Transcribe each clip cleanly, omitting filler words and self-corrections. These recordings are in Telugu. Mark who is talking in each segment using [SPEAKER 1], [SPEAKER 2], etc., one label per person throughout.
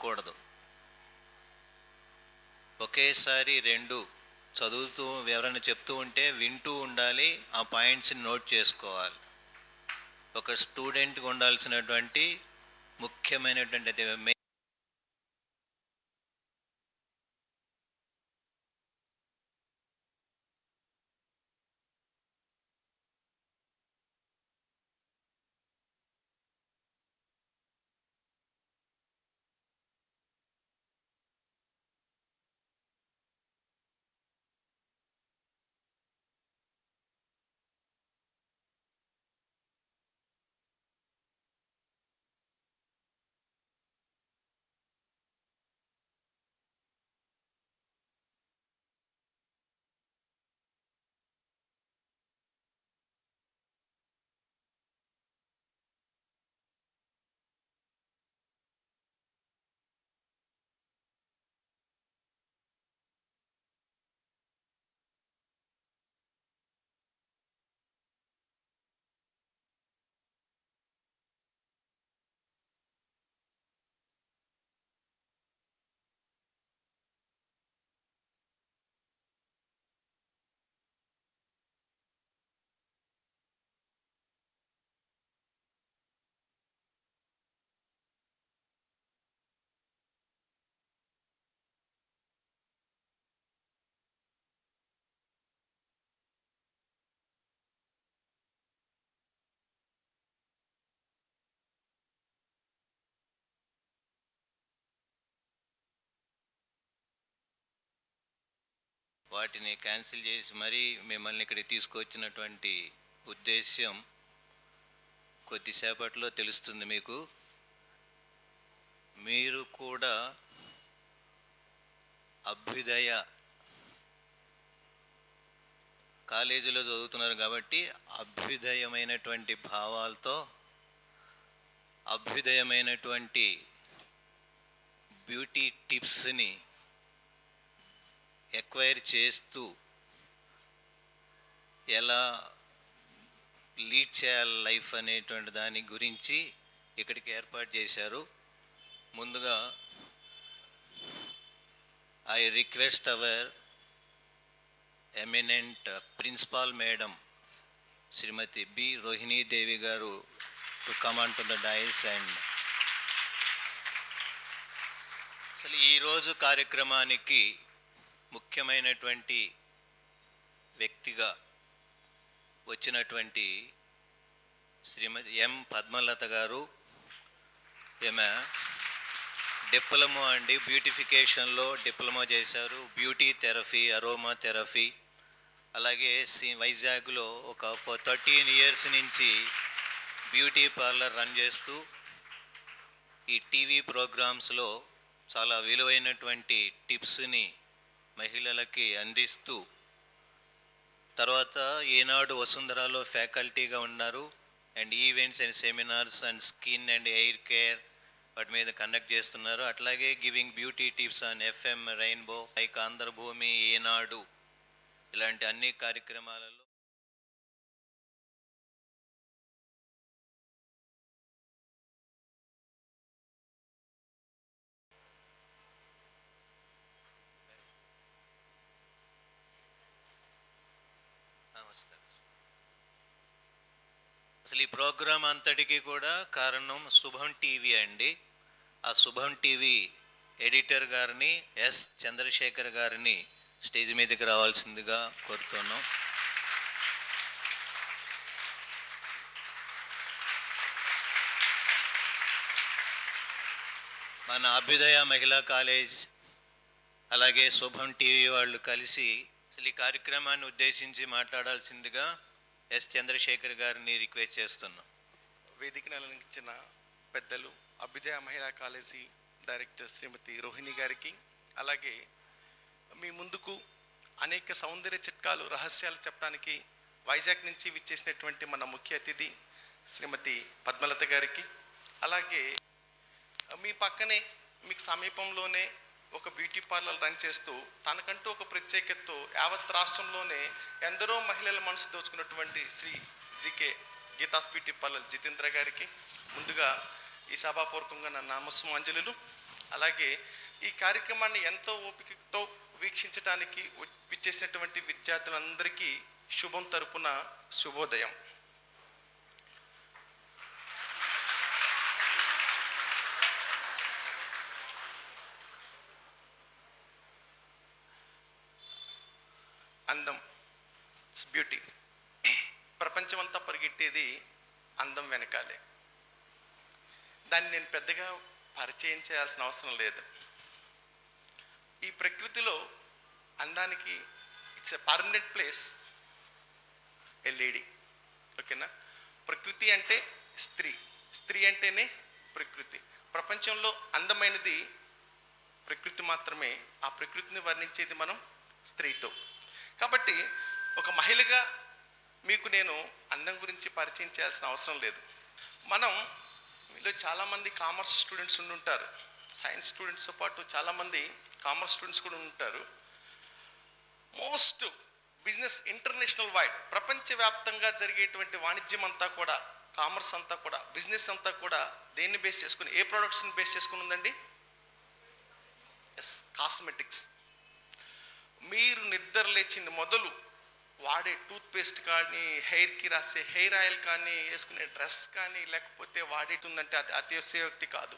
[SPEAKER 1] ఉండకూడదు. ఒకేసారి రెండు చదువుతూ ఎవరైనా చెప్తూ ఉంటే వింటూ ఉండాలి, ఆ పాయింట్స్ని నోట్ చేసుకోవాలి. ఒక స్టూడెంట్కి ఉండాల్సినటువంటి ముఖ్యమైనటువంటి వాటిని క్యాన్సిల్ చేసి మరీ మిమ్మల్ని ఇక్కడికి తీసుకొచ్చినటువంటి ఉద్దేశ్యం కొద్దిసేపట్లో తెలుస్తుంది మీకు. మీరు కూడా అభ్యుదయ కాలేజీలో చదువుతున్నారు కాబట్టి అభ్యుదయమైనటువంటి భావాలతో అభ్యుదయమైనటువంటి బ్యూటీ టిప్స్ని ఎక్వైర్ చేస్తూ ఎలా లీడ్ చేయాలి లైఫ్ అనేటువంటి దాని గురించి ఇక్కడికి ఏర్పాటు చేశారు. ముందుగా I request our eminent principal madam Shrimati B Rohini Devi garu to come on to the dais. And అసలు ఈరోజు కార్యక్రమానికి ముఖ్యమైనటువంటి వ్యక్తిగా వచ్చినటువంటి శ్రీమతి ఎం పద్మలత గారు. ఈమె డిప్లొమా అండి, బ్యూటిఫికేషన్లో డిప్లొమా చేశారు, బ్యూటీ థెరపీ, అరోమా థెరపీ. అలాగే వైజాగ్లో ఒక 13 years నుంచి బ్యూటీ పార్లర్ రన్ చేస్తూ ఈ టీవీ ప్రోగ్రామ్స్లో చాలా విలువైనటువంటి టిప్స్ని మహిళలకి అందిస్తూ, తర్వాత ఈనాడు వసుంధరాలో ఫ్యాకల్టీగా ఉన్నారు. And events and seminars and skin and hair care వాటి మీద కండక్ట్ చేస్తున్నారు. అట్లాగే giving beauty tips on FM rainbow, like Andhrabhoomi, Eenadu, ఇలాంటి అన్ని కార్యక్రమాలలో అసలు ఈ ప్రోగ్రాం అంతటికి కూడా కారణం శుభం టీవీ అండి. ఆ శుభం టీవీ ఎడిటర్ గారిని ఎస్ చంద్రశేఖర్ గారిని స్టేజ్ మీదకి రావాల్సిందిగా కోరుతున్నాం. మన అభ్యుదయ మహిళా కాలేజ్ అలాగే శుభం టీవీ వాళ్ళు కలిసి అసలు ఈ కార్యక్రమాన్ని ఉద్దేశించి మాట్లాడాల్సిందిగా ఎస్ చంద్రశేఖర్ గారిని రిక్వెస్ట్ చేస్తున్నాం.
[SPEAKER 2] వేదికను అలంకరించిన పెద్దలు అభ్యుదయ మహిళా కాలేజీ డైరెక్టర్ శ్రీమతి రోహిణి గారికి, అలాగే మీ ముందుకు అనేక సౌందర్య చిట్కాలు, రహస్యాలు చెప్పడానికి వైజాగ్ నుంచి విచ్చేసినటువంటి మన ముఖ్య అతిథి శ్రీమతి పద్మలత గారికి, అలాగే మీ పక్కనే మీకు సమీపంలోనే ఒక బ్యూటీ పార్లర్ రన్ చేస్తూ తనకంటూ ఒక ప్రత్యేకతతో యావత్ రాష్ట్రంలోనే ఎందరో మహిళల మనసు దోచుకున్నటువంటి Shri GK Geetha's beauty parlour Jitendra garu ముందుగా ఈ సభాపూర్వకంగా నా నమస్సుమాంజలులు. అలాగే ఈ కార్యక్రమాన్ని ఎంతో ఓపికతో వీక్షించడానికి విచ్చేసినటువంటి విద్యార్థులందరికీ శుభం తరపున శుభోదయం. అందం, ఇట్స్ బ్యూటీ. ప్రపంచమంతా పరిగెట్టేది అందం వెనకాలే. దాన్ని నేను పెద్దగా పరిచయం చేయాల్సిన అవసరం లేదు. ఈ ప్రకృతిలో అందానికి it's a permanent place, a lady. ఓకేనా? ప్రకృతి అంటే స్త్రీ, స్త్రీ అంటేనే ప్రకృతి. ప్రపంచంలో అందమైనది ప్రకృతి మాత్రమే. ఆ ప్రకృతిని వర్ణించేది మనం స్త్రీతో. కాబట్టి ఒక మహిళగా మీకు నేను అందం గురించి పరిచయం చేయాల్సిన అవసరం లేదు. మనం మీలో చాలామంది కామర్స్ స్టూడెంట్స్ ఉండుంటారు, సైన్స్ స్టూడెంట్స్తో పాటు చాలామంది కామర్స్ స్టూడెంట్స్ కూడా ఉంటారు. మోస్ట్ బిజినెస్ ఇంటర్నేషనల్ వైడ్, ప్రపంచవ్యాప్తంగా జరిగేటువంటి వాణిజ్యం అంతా కూడా, కామర్స్ అంతా కూడా, బిజినెస్ అంతా కూడా దేన్ని బేస్ చేసుకుని, ఏ ప్రొడక్ట్స్ని బేస్ చేసుకుని ఉందండి? Yes, cosmetics. మీరు నిద్ర లేచిన మొదలు వాడే టూత్పేస్ట్ కానీ, హెయిర్కి రాసే హెయిర్ ఆయిల్ కానీ, వేసుకునే డ్రెస్ కానీ, లేకపోతే వాడేటుందంటే అది అతిశయోక్తి కాదు.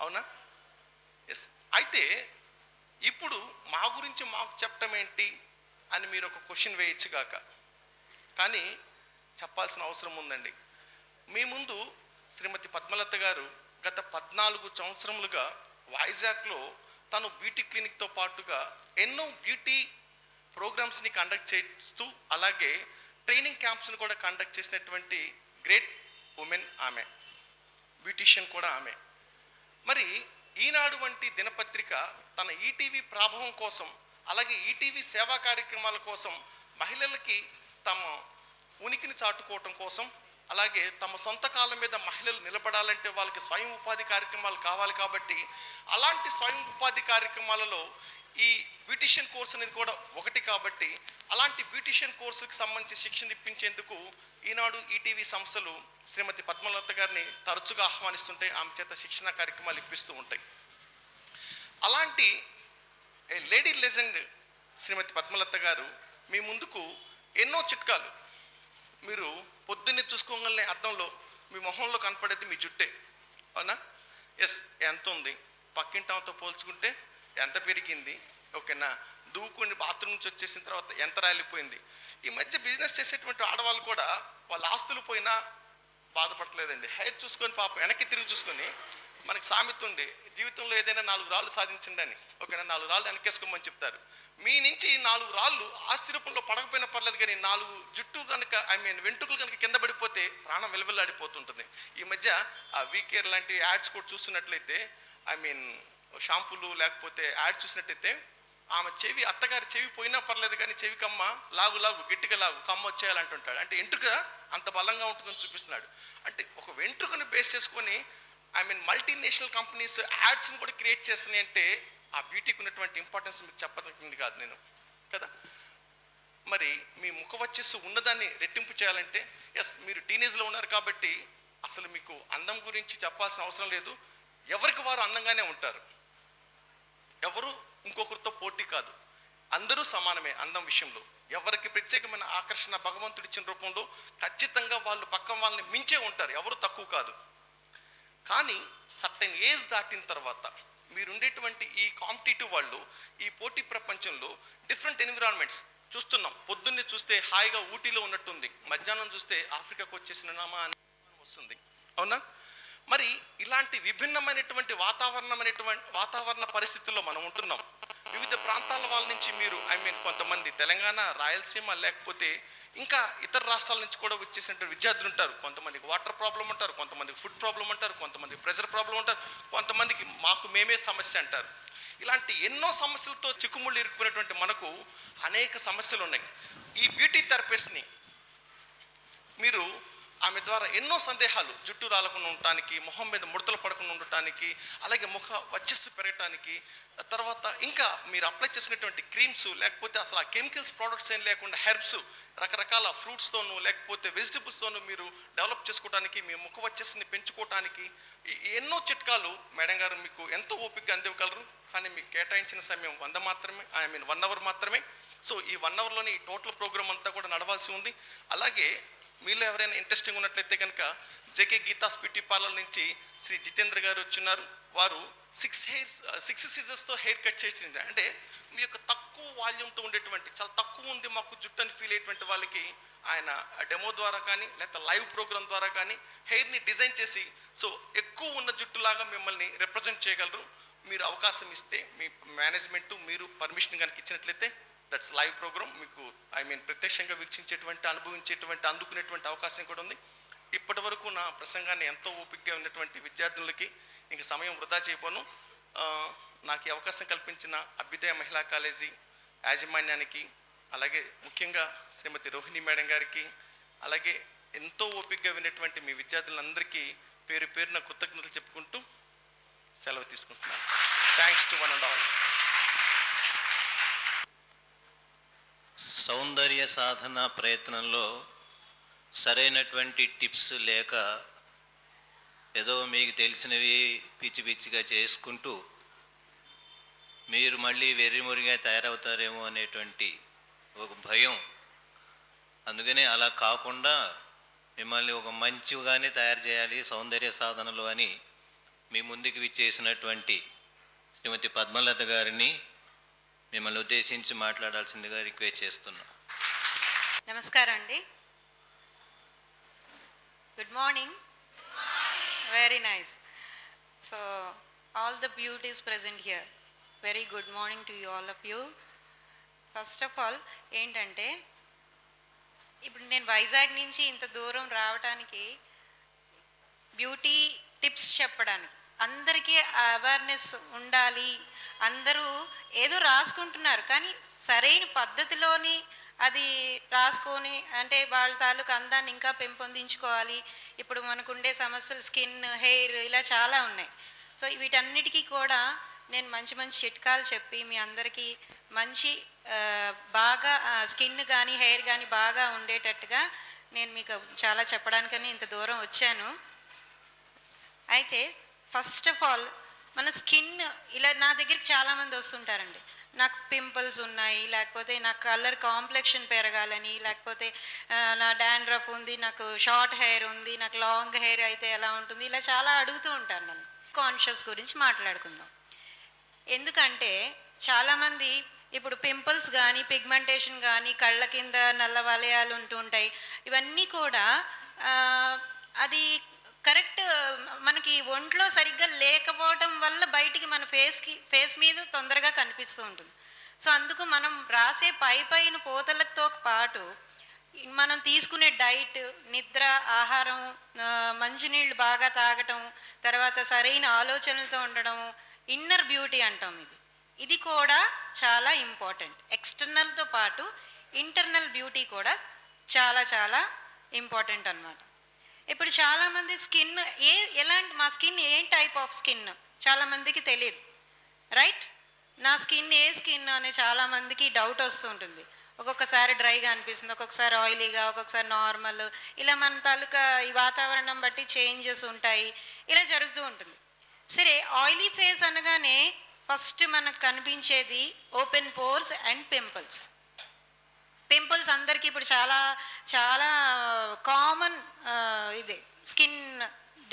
[SPEAKER 2] అవునా? ఎస్. అయితే ఇప్పుడు మా గురించి మాకు చెప్పడం ఏంటి అని మీరు ఒక క్వశ్చన్ వేయచ్చు గాక, కానీ చెప్పాల్సిన అవసరం ఉందండి. మీ ముందు శ్రీమతి పద్మలత గారు గత 14 సంవత్సరములుగా వైజాగ్లో తను బ్యూటీ క్లినిక్తో పాటుగా ఎన్నో బ్యూటీ ప్రోగ్రామ్స్ని కండక్ట్ చేస్తూ, అలాగే ట్రైనింగ్ క్యాంప్స్ని కూడా కండక్ట్ చేసినటువంటి గ్రేట్ ఉమెన్ ఆమె, బ్యూటీషియన్ కూడా ఆమె. మరి ఈనాడు వంటి దినపత్రిక తన ఈటీవీ ప్రాభవం కోసం, అలాగే ఈటీవీ సేవా కార్యక్రమాల కోసం, మహిళలకి తమ ఉనికిని చాటుకోవటం కోసం, అలాగే తమ సొంత కాళ్ళ మీద మహిళలు నిలబడాలంటే వాళ్ళకి స్వయం ఉపాధి కార్యక్రమాలు కావాలి. కాబట్టి అలాంటి స్వయం ఉపాధి కార్యక్రమాలలో ఈ బ్యూటిషియన్ కోర్స్ అనేది కూడా ఒకటి. కాబట్టి అలాంటి బ్యూటిషియన్ కోర్సుకి సంబంధించి శిక్షణ ఇప్పించేందుకు ఈనాడు ఈటీవీ సంస్థలు శ్రీమతి పద్మలత గారిని తరచుగా ఆహ్వానిస్తుంటాయి, ఆమె చేత శిక్షణ కార్యక్రమాలు ఇప్పిస్తూ ఉంటాయి. అలాంటి లేడీ లెజెండ్ శ్రీమతి పద్మలత గారు మీ ముందుకు ఎన్నో చిట్కాలు, మీరు పొద్దున్నే చూసుకోగలనే అద్దంలో మీ మొహంలో కనపడేది మీ జుట్టే. అవునా? ఎస్, ఎంత ఉంది, పక్కింటాంతో పోల్చుకుంటే ఎంత పెరిగింది, ఓకేనా, దూకుని బాత్రూమ్ నుంచి వచ్చేసిన తర్వాత ఎంత రాలిపోయింది. ఈ మధ్య బిజినెస్ చేసేటువంటి ఆడవాళ్ళు కూడా వాళ్ళ ఆస్తులు పోయినా బాధపడలేదండి. హెయిర్ చూసుకొని పాపం వెనక్కి తిరిగి చూసుకొని, మనకి సామెత ఉండి జీవితంలో ఏదైనా 4 రాళ్ళు సాధించండి అని, ఓకేనా, 4 రాళ్ళు వెనకేసుకోమని చెప్తారు. మీ నుంచి 4 రాళ్ళు ఆస్తి రూపంలో పడకపోయినా పర్లేదు, కానీ 4 జుట్టు కనుక వెంట్రుకలు కనుక కింద పడిపోతే ప్రాణం వెలువెల్లాడిపోతుంటుంది. ఈ మధ్య ఆ వీకేర్ లాంటి యాడ్స్ కూడా చూస్తున్నట్లయితే, షాంపూలు లేకపోతే యాడ్ చూసినట్టయితే, ఆమె చెవి, అత్తగారి చెవి పోయినా పర్లేదు కానీ చెవి కమ్మ లాగు గట్టిగా లాగు, కమ్మ వచ్చేయాలంటుంటాడు. అంటే వెంట్రుక అంత బలంగా ఉంటుందని చూపిస్తున్నాడు. అంటే ఒక వెంట్రుకను బేస్ చేసుకొని మల్టీనేషనల్ కంపెనీస్ యాడ్స్ని కూడా క్రియేట్ చేస్తున్నాయి. అంటే ఆ బ్యూటీకి ఉన్నటువంటి ఇంపార్టెన్స్ మీకు చెప్పదగింది కాదు నేను కదా. మరి మీ ముఖ వచ్చేసి ఉన్నదాన్ని రెట్టింపు చేయాలంటే, ఎస్, మీరు టీనేజ్లో ఉన్నారు కాబట్టి అసలు మీకు అందం గురించి చెప్పాల్సిన అవసరం లేదు. ఎవరికి వారు అందంగానే ఉంటారు, ఎవరు ఇంకొకరితో పోటీ కాదు, అందరూ సమానమే అందం విషయంలో. ఎవరికి ప్రత్యేకమైన ఆకర్షణ భగవంతుడు ఇచ్చిన రూపంలో ఖచ్చితంగా వాళ్ళు పక్కన వాళ్ళని మించే ఉంటారు, ఎవరు తక్కువ కాదు. కానీ సర్టెన్ ఏజ్ దాటిన తర్వాత మీరుండేటువంటి ఈ కాంపిటేటివ్ వాళ్ళు, ఈ పోటీ ప్రపంచంలో డిఫరెంట్ ఎన్విరాన్మెంట్స్ చూస్తున్నాం. పొద్దున్నే చూస్తే హాయిగా ఊటీలో ఉన్నట్టుంది, మధ్యాహ్నం చూస్తే ఆఫ్రికాకు వచ్చేసిన నామా అని వస్తుంది. అవునా? మరి ఇలాంటి విభిన్నమైనటువంటి వాతావరణ పరిస్థితుల్లో మనం ఉంటున్నాం. వివిధ ప్రాంతాల వాళ్ళ నుంచి మీరు కొంతమంది తెలంగాణ, రాయలసీమ, లేకపోతే ఇంకా ఇతర రాష్ట్రాల నుంచి కూడా వచ్చేసిన విద్యార్థులు ఉంటారు. కొంతమందికి వాటర్ ప్రాబ్లం ఉంటారు, కొంతమందికి ఫుడ్ ప్రాబ్లం ఉంటారు, కొంతమందికి ప్రెషర్ ప్రాబ్లం ఉంటారు, కొంతమందికి మాకు మేమే సమస్య అంటారు. ఇలాంటి ఎన్నో సమస్యలతో చిక్కుముళ్ళు ఇరుక్కునేటువంటి మనకు అనేక సమస్యలు ఉన్నాయి. ఈ బ్యూటీ థెరపిస్ట్ని మీరు ఆమె ద్వారా ఎన్నో సందేహాలు, జుట్టు రాలకుండా ఉండటానికి, మొహం మీద ముడతలు పడకుండా ఉండటానికి, అలాగే ముఖ వచ్చస్సు పెరగటానికి, తర్వాత ఇంకా మీరు అప్లై చేసినటువంటి క్రీమ్స్, లేకపోతే అసలు ఆ కెమికల్స్ ప్రోడక్ట్స్ ఏం లేకుండా హెర్బ్స్, రకరకాల ఫ్రూట్స్తోనూ లేకపోతే వెజిటబుల్స్తోనూ మీరు డెవలప్ చేసుకోవడానికి, మీ ముఖ వచ్చస్సుని పెంచుకోవటానికి ఎన్నో చిట్కాలు మేడం గారు మీకు ఎంతో ఓపికగా అందివ్వగలరు. కానీ మీకు కేటాయించిన సమయం 100 మాత్రమే, 1 అవర్ మాత్రమే. సో ఈ 1 అవర్లోని ఈ టోటల్ ప్రోగ్రామ్ అంతా కూడా నడవాల్సి ఉంది. అలాగే మీలో ఎవరైనా ఇంట్రెస్టింగ్ ఉన్నట్లయితే కనుక జేకే గీతాస్ బ్యూటీ పార్లర్ నుంచి శ్రీ జితేంద్ర గారు వచ్చిన్నారు. వారు 6 సీజర్స్తో హెయిర్ కట్ చేసింది. అంటే మీ యొక్క తక్కువ వాల్యూమ్తో ఉండేటువంటి, చాలా తక్కువ ఉంది మాకు జుట్టు అని ఫీల్ అయ్యేటువంటి వాళ్ళకి ఆయన డెమో ద్వారా కానీ లేకపోతే లైవ్ ప్రోగ్రామ్ ద్వారా కానీ హెయిర్ని డిజైన్ చేసి సో ఎక్కువ ఉన్న జుట్టులాగా మిమ్మల్ని రిప్రజెంట్ చేయగలరు. మీరు అవకాశం ఇస్తే, మీ మేనేజ్మెంటు మీరు పర్మిషన్ కనుక ఇచ్చినట్లయితే, దట్స్ లైవ్ ప్రోగ్రామ్, మీకు ప్రత్యక్షంగా వీక్షించేటువంటి, అనుభవించేటువంటి, అందుకునేటువంటి అవకాశం కూడా ఉంది. ఇప్పటి వరకు నా ప్రసంగాన్ని ఎంతో ఓపికగా ఉన్నటువంటి విద్యార్థులకి ఇంక సమయం వృధా చేయబోను. నాకు ఈ అవకాశం కల్పించిన అభ్యుదయ మహిళా కాలేజీ యాజమాన్యానికి, అలాగే ముఖ్యంగా శ్రీమతి రోహిణి మేడం గారికి, అలాగే ఎంతో ఓపికగా వినేటువంటి మీ విద్యార్థులందరికీ పేరు పేరున కృతజ్ఞతలు చెప్పుకుంటూ సెలవు తీసుకుంటున్నాను. Thanks to one and all.
[SPEAKER 1] సౌందర్య సాధన ప్రయత్నంలో సరైనటువంటి టిప్స్ లేక ఏదో మీకు తెలిసినవి పిచ్చి పిచ్చిగా చేసుకుంటూ మీరు మళ్ళీ వెర్రిమురిగా తయారవుతారేమో అనేటువంటి ఒక భయం. అందుకనే అలా కాకుండా మిమ్మల్ని ఒక మంచిగానే తయారు చేయాలి సౌందర్య సాధనలు అని మీ ముందుకు విచ్చేసినటువంటి శ్రీమతి పద్మలత గారిని మిమ్మల్ని ఉద్దేశించి మాట్లాడాల్సిందిగా రిక్వెస్ట్ చేస్తున్నాం.
[SPEAKER 3] నమస్కారం అండి. Good morning. Very nice. So all the beauties present here, very good morning to you all of you. First of all ఏంటంటే, ఇప్పుడు నేను వైజాగ్ నుంచి ఇంత దూరం రావడానికి బ్యూటీ టిప్స్ చెప్పడానికి, అందరికీ అవేర్నెస్ ఉండాలి. అందరూ ఏదో రాసుకుంటున్నారు కానీ సరైన పద్ధతిలోని అది రాసుకొని, అంటే వాళ్ళ తాలూకు అందాన్ని ఇంకా పెంపొందించుకోవాలి. ఇప్పుడు మనకుండే సమస్యలు స్కిన్, హెయిర్ ఇలా చాలా ఉన్నాయి. సో వీటన్నిటికీ కూడా నేను మంచి మంచి చిట్కాలు చెప్పి మీ అందరికీ మంచి బాగా స్కిన్ కానీ హెయిర్ కానీ బాగా ఉండేటట్టుగా నేను మీకు చాలా చెప్పడానికని ఇంత దూరం వచ్చాను. అయితే ఫస్ట్ ఆఫ్ ఆల్ మన స్కిన్, ఇలా నా దగ్గరికి చాలామంది వస్తుంటారండి, నాకు పింపుల్స్ ఉన్నాయి, లేకపోతే నా కలర్ కాంప్లెక్షన్ పెరగాలని, లేకపోతే నా డాండ్రఫ్ ఉంది, నాకు షార్ట్ హెయిర్ ఉంది, నాకు లాంగ్ హెయిర్ అయితే ఎలా ఉంటుంది, ఇలా చాలా అడుగుతూ ఉంటారు నన్ను. కాన్షియస్ గురించి మాట్లాడుకుందాం. ఎందుకంటే చాలామంది ఇప్పుడు పింపుల్స్ కానీ పిగ్మెంటేషన్ కానీ కళ్ళ కింద నల్ల వలయాలు ఉంటూ ఉంటాయి. ఇవన్నీ కూడా అది కరెక్ట్ మనకి ఒంట్లో సరిగ్గా లేకపోవటం వల్ల బయటికి మన ఫేస్ మీద తొందరగా కనిపిస్తూ ఉంటుంది. సో అందుకు మనం రాసే పైన పోతలతో పాటు మనం తీసుకునే డైట్, నిద్ర, ఆహారం, మంచినీళ్ళు బాగా తాగటం, తర్వాత సరైన ఆలోచనలతో ఉండడం, ఇన్నర్ బ్యూటీ అంటాం. ఇది కూడా చాలా ఇంపార్టెంట్. ఎక్స్టర్నల్తో పాటు ఇంటర్నల్ బ్యూటీ కూడా చాలా చాలా ఇంపార్టెంట్ అన్నమాట. ఇప్పుడు చాలామంది స్కిన్ ఎలాంటి, మా స్కిన్ ఏం టైప్ ఆఫ్ స్కిన్ చాలామందికి తెలియదు, రైట్? నా స్కిన్ ఏ స్కిన్ అనే చాలామందికి డౌట్ వస్తూ ఉంటుంది. ఒక్కొక్కసారి డ్రైగా అనిపిస్తుంది, ఒక్కొక్కసారి ఆయిలీగా, ఒక్కొక్కసారి నార్మల్, ఇలా మన తాలూకా ఈ వాతావరణం బట్టి చేంజెస్ ఉంటాయి, ఇలా జరుగుతూ ఉంటుంది. సరే, ఆయిలీ ఫేస్ అనగానే ఫస్ట్ మనకు కనిపించేది open pores and pimples. Pimples అందరికీ ఇప్పుడు చాలా చాలా కామన్ ఇది స్కిన్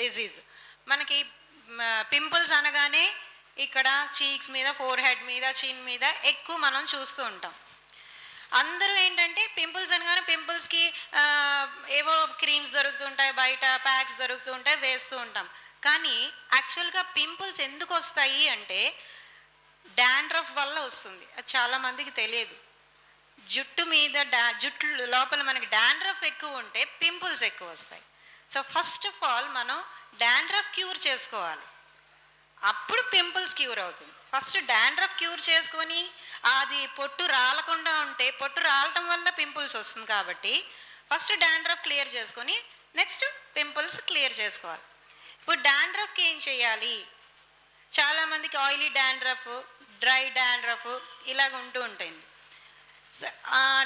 [SPEAKER 3] డిజీజ్. మనకి పింపుల్స్ అనగానే ఇక్కడ చీక్స్ మీద, ఫోర్ హెడ్ మీద, చిన్ మీద ఎక్కువ మనం చూస్తూ ఉంటాం. అందరూ ఏంటంటే పింపుల్స్ అనగానే పింపుల్స్కి ఏవో క్రీమ్స్ దొరుకుతుంటాయి, బయట ప్యాక్స్ దొరుకుతూ ఉంటాయి, వేస్తూ ఉంటాం. కానీ యాక్చువల్గా పింపుల్స్ ఎందుకు వస్తాయి అంటే డాండ్రఫ్ వల్ల వస్తుంది. అది చాలామందికి తెలియదు. జుట్టు మీద జుట్టు లోపల మనకి డాండ్రఫ్ ఎక్కువ ఉంటే పింపుల్స్ ఎక్కువ వస్తాయి. సో ఫస్ట్ ఆఫ్ ఆల్ మనం డాండ్రఫ్ క్యూర్ చేసుకోవాలి, అప్పుడు పింపుల్స్ క్యూర్ అవుతుంది. ఫస్ట్ డాండ్రఫ్ క్యూర్ చేసుకొని అది పొట్టు రాలకుండా ఉంటే, పొట్టు రాలటం వల్ల పింపుల్స్ వస్తుంది కాబట్టి ఫస్ట్ డాండ్రఫ్ క్లియర్ చేసుకొని నెక్స్ట్ పింపుల్స్ క్లియర్ చేసుకోవాలి. ఇప్పుడు డాండ్రఫ్కి ఏం చేయాలి? చాలామందికి ఆయిలీ డాండ్రఫ్, డ్రై డాండ్రఫ్ ఇలాగ ఉంటూ ఉంటాయండి.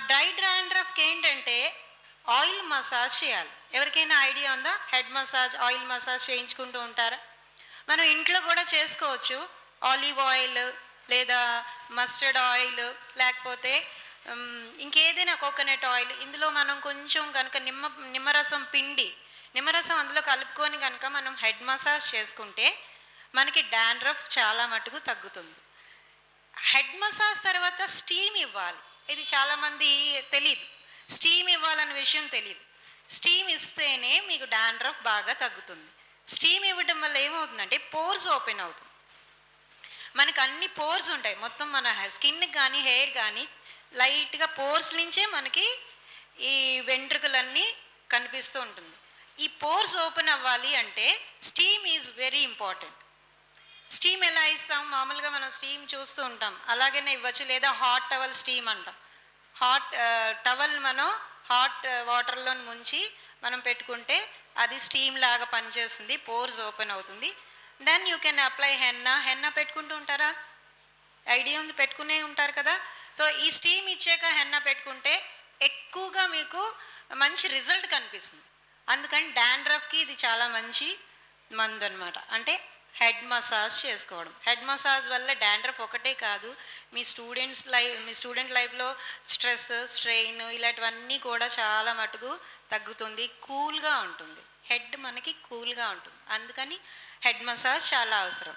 [SPEAKER 3] డ్రై డాండ్రఫ్కి ఏంటంటే ఆయిల్ మసాజ్ చేయాలి. ఎవరికైనా ఐడియా ఉందా? హెడ్ మసాజ్, ఆయిల్ మసాజ్ చేయించుకుంటూ ఉంటారా? మనం ఇంట్లో కూడా చేసుకోవచ్చు. ఆలివ్ ఆయిల్ లేదా మస్టర్డ్ ఆయిల్, లేకపోతే ఇంకేదైనా కోకోనట్ ఆయిల్, ఇందులో మనం కొంచెం కనుక నిమ్మరసం పిండి, నిమ్మరసం అందులో కలుపుకొని కనుక మనం హెడ్ మసాజ్ చేసుకుంటే మనకి డాండ్రఫ్ చాలా మటుకు తగ్గుతుంది. హెడ్ మసాజ్ తర్వాత స్టీమ్ ఇవ్వాలి. ఇది చాలామంది తెలియదు, స్టీమ్ ఇవ్వాలన్న విషయం తెలియదు. స్టీమ్ ఇస్తేనే మీకు డాండ్రఫ్ బాగా తగ్గుతుంది. స్టీమ్ ఇవ్వడం వల్ల ఏమవుతుందంటే పోర్స్ ఓపెన్ అవుతుంది. మనకు అన్ని పోర్స్ ఉంటాయి, మొత్తం మన స్కిన్కి కానీ హెయిర్ కానీ లైట్గా పోర్స్ నుంచే మనకి ఈ వెంట్రుకలన్నీ కనిపిస్తూ ఉంటుంది. ఈ పోర్స్ ఓపెన్ అవ్వాలి అంటే steam is very important. Steam ఎలా ఇస్తాం? మామూలుగా మనం స్టీమ్ చూస్తూ ఉంటాం, అలాగనే ఇవ్వచ్చు. లేదా హాట్ టవల్ స్టీమ్ అంటాం. హాట్ టవల్ మనం హాట్ వాటర్లో ముంచి మనం పెట్టుకుంటే అది స్టీమ్ లాగా పనిచేస్తుంది, పోర్స్ ఓపెన్ అవుతుంది. Then you can apply henna పెట్టుకుంటూ ఉంటారా? ఐడియా ఉంది, పెట్టుకునే ఉంటారు కదా. సో ఈ స్టీమ్ ఇచ్చాక హెన్నా పెట్టుకుంటే ఎక్కువగా మీకు మంచి రిజల్ట్ కనిపిస్తుంది. అందుకని డాండ్రఫ్కి ఇది చాలా మంచి మందు అనమాట. అంటే హెడ్ మసాజ్ చేసుకోవడం. హెడ్ మసాజ్ వల్ల డాండ్రఫ్ ఒకటే కాదు, మీ స్టూడెంట్ లైఫ్లో స్ట్రెస్, స్ట్రెయిన్ ఇలాంటివన్నీ కూడా చాలా మటుకు తగ్గుతుంది. కూల్గా ఉంటుంది, హెడ్ మనకి కూల్గా ఉంటుంది. అందుకని హెడ్ మసాజ్ చాలా అవసరం.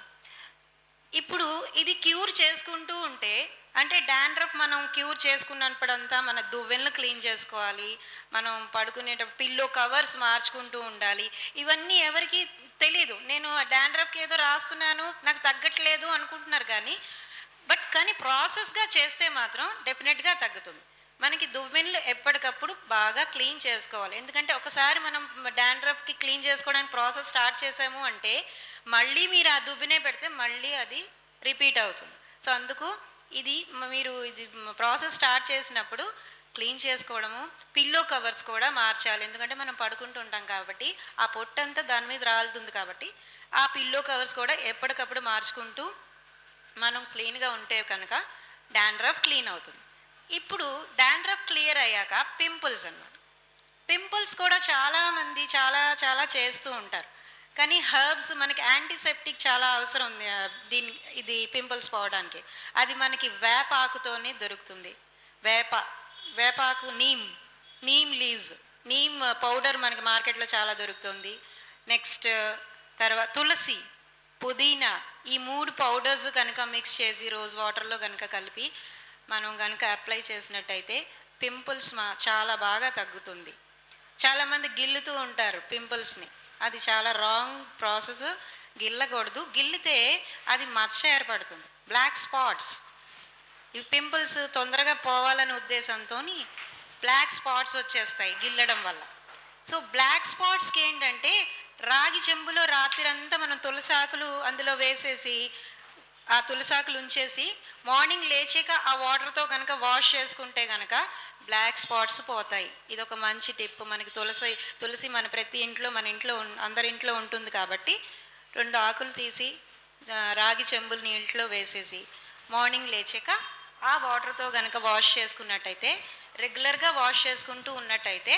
[SPEAKER 3] ఇప్పుడు ఇది క్యూర్ చేసుకుంటూ ఉంటే, అంటే డాండ్రఫ్ మనం క్యూర్ చేసుకున్నప్పుడంతా మన దువ్వెనలు క్లీన్ చేసుకోవాలి, మనం పడుకునేటప్పుడు పిల్లో కవర్స్ మార్చుకుంటూ ఉండాలి. ఇవన్నీ ఎవరికి తెలీదు. నేను డాండ్రఫ్కి ఏదో రాస్తున్నాను, నాకు తగ్గట్లేదు అనుకుంటున్నారు కానీ ప్రాసెస్గా చేస్తే మాత్రం డెఫినెట్గా తగ్గుతుంది. మనకి దువ్వెనలు ఎప్పటికప్పుడు బాగా క్లీన్ చేసుకోవాలి. ఎందుకంటే ఒకసారి మనం డాండ్రఫ్కి క్లీన్ చేసుకోవడానికి ప్రాసెస్ స్టార్ట్ చేసాము అంటే మళ్ళీ మీరు ఆ దువ్వెనే పెడితే మళ్ళీ అది రిపీట్ అవుతుంది. సో అందుకు మీరు ఇది ప్రాసెస్ స్టార్ట్ చేసినప్పుడు క్లీన్ చేసుకోవడము, పిల్లో కవర్స్ కూడా మార్చాలి. ఎందుకంటే మనం పడుకుంటూ ఉంటాం కాబట్టి ఆ పొట్టంతా దాని మీద రాలుతుంది కాబట్టి ఆ పిల్లో కవర్స్ కూడా ఎప్పటికప్పుడు మార్చుకుంటూ మనం క్లీన్గా ఉంటే కనుక డాండ్రఫ్ క్లీన్ అవుతుంది. ఇప్పుడు డాండ్రఫ్ క్లియర్ అయ్యాక పింపుల్స్ అన్నమాట. పింపుల్స్ కూడా చాలామంది చాలా చేస్తూ ఉంటారు. కానీ హర్బ్స్ మనకి యాంటీసెప్టిక్ చాలా అవసరం ఉంది ఇది పింపుల్స్ పోవడానికి. అది మనకి వేపాకుతోనే దొరుకుతుంది. వేపాకు, నీమ్ లీవ్స్, నీమ్ పౌడర్ మనకి మార్కెట్లో చాలా దొరుకుతుంది. నెక్స్ట్ తర్వాత తులసి, పుదీనా, ఈ 3 పౌడర్స్ కనుక మిక్స్ చేసి రోజ్ వాటర్లో కనుక కలిపి మనం కనుక అప్లై చేసినట్టయితే పింపుల్స్ చాలా బాగా తగ్గుతుంది. చాలామంది గిల్లుతూ ఉంటారు పింపుల్స్ని, అది చాలా రాంగ్ ప్రాసెస్. గిల్లకూడదు, గిల్లితే అది మచ్చ ఏర్పడుతుంది, బ్లాక్ స్పాట్స్. ఈ పింపుల్స్ తొందరగా పోవాలనే ఉద్దేశంతో బ్లాక్ స్పాట్స్ వచ్చేస్తాయి గిల్లడం వల్ల. సో బ్లాక్ స్పాట్స్కి ఏంటంటే రాగి చెంబులో రాత్రంతా మనం తులసాకులు అందులో వేసేసి ఆ తులసాకులు ఉంచేసి మార్నింగ్ లేచాక ఆ వాటర్తో కనుక వాష్ చేసుకుంటే కనుక బ్లాక్ స్పాట్స్ పోతాయి. ఇది ఒక మంచి టిప్. మనకి తులసి మన ప్రతి ఇంట్లో, మన ఇంట్లో అందరి ఇంట్లో ఉంటుంది కాబట్టి 2 ఆకులు తీసి రాగి చెంబులు నీటిలో వేసేసి మార్నింగ్ లేచాక ఆ వాటర్తో కనుక వాష్ చేసుకున్నట్టయితే, రెగ్యులర్గా వాష్ చేసుకుంటూ ఉన్నట్టయితే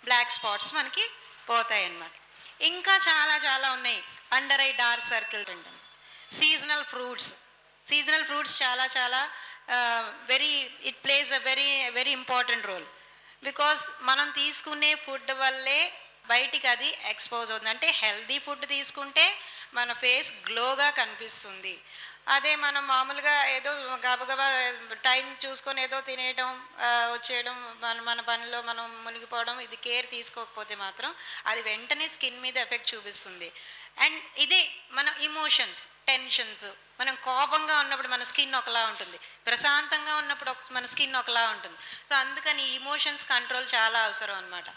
[SPEAKER 3] బ్లాక్ స్పాట్స్ మనకి పోతాయి అన్నమాట. ఇంకా చాలా ఉన్నాయి. అండర్ ఐ డార్క్ సర్కిల్ అంటాం. సీజనల్ ఫ్రూట్స్ చాలా it plays a very important role. Because మనం తీసుకునే ఫుడ్ వల్లే బయటికి అది ఎక్స్పోజ్ అవుతుంది. అంటే హెల్దీ ఫుడ్ తీసుకుంటే మన ఫేస్ గ్లోగా కనిపిస్తుంది. అదే మనం మామూలుగా ఏదో గబగబా టైం చూసుకొని ఏదో తినేయడం, వచ్చేయడం, మన పనిలో మనం మునిగిపోవడం, ఇది కేర్ తీసుకోకపోతే మాత్రం అది వెంటనే స్కిన్ మీద ఎఫెక్ట్ చూపిస్తుంది. అండ్ ఇదే మన ఇమోషన్స్, టెన్షన్స్, మనం కోపంగా ఉన్నప్పుడు మన స్కిన్ ఒకలా ఉంటుంది, ప్రశాంతంగా ఉన్నప్పుడు మన స్కిన్ ఒకలా ఉంటుంది. సో అందుకని ఇమోషన్స్ కంట్రోల్ చాలా అవసరం అనమాట.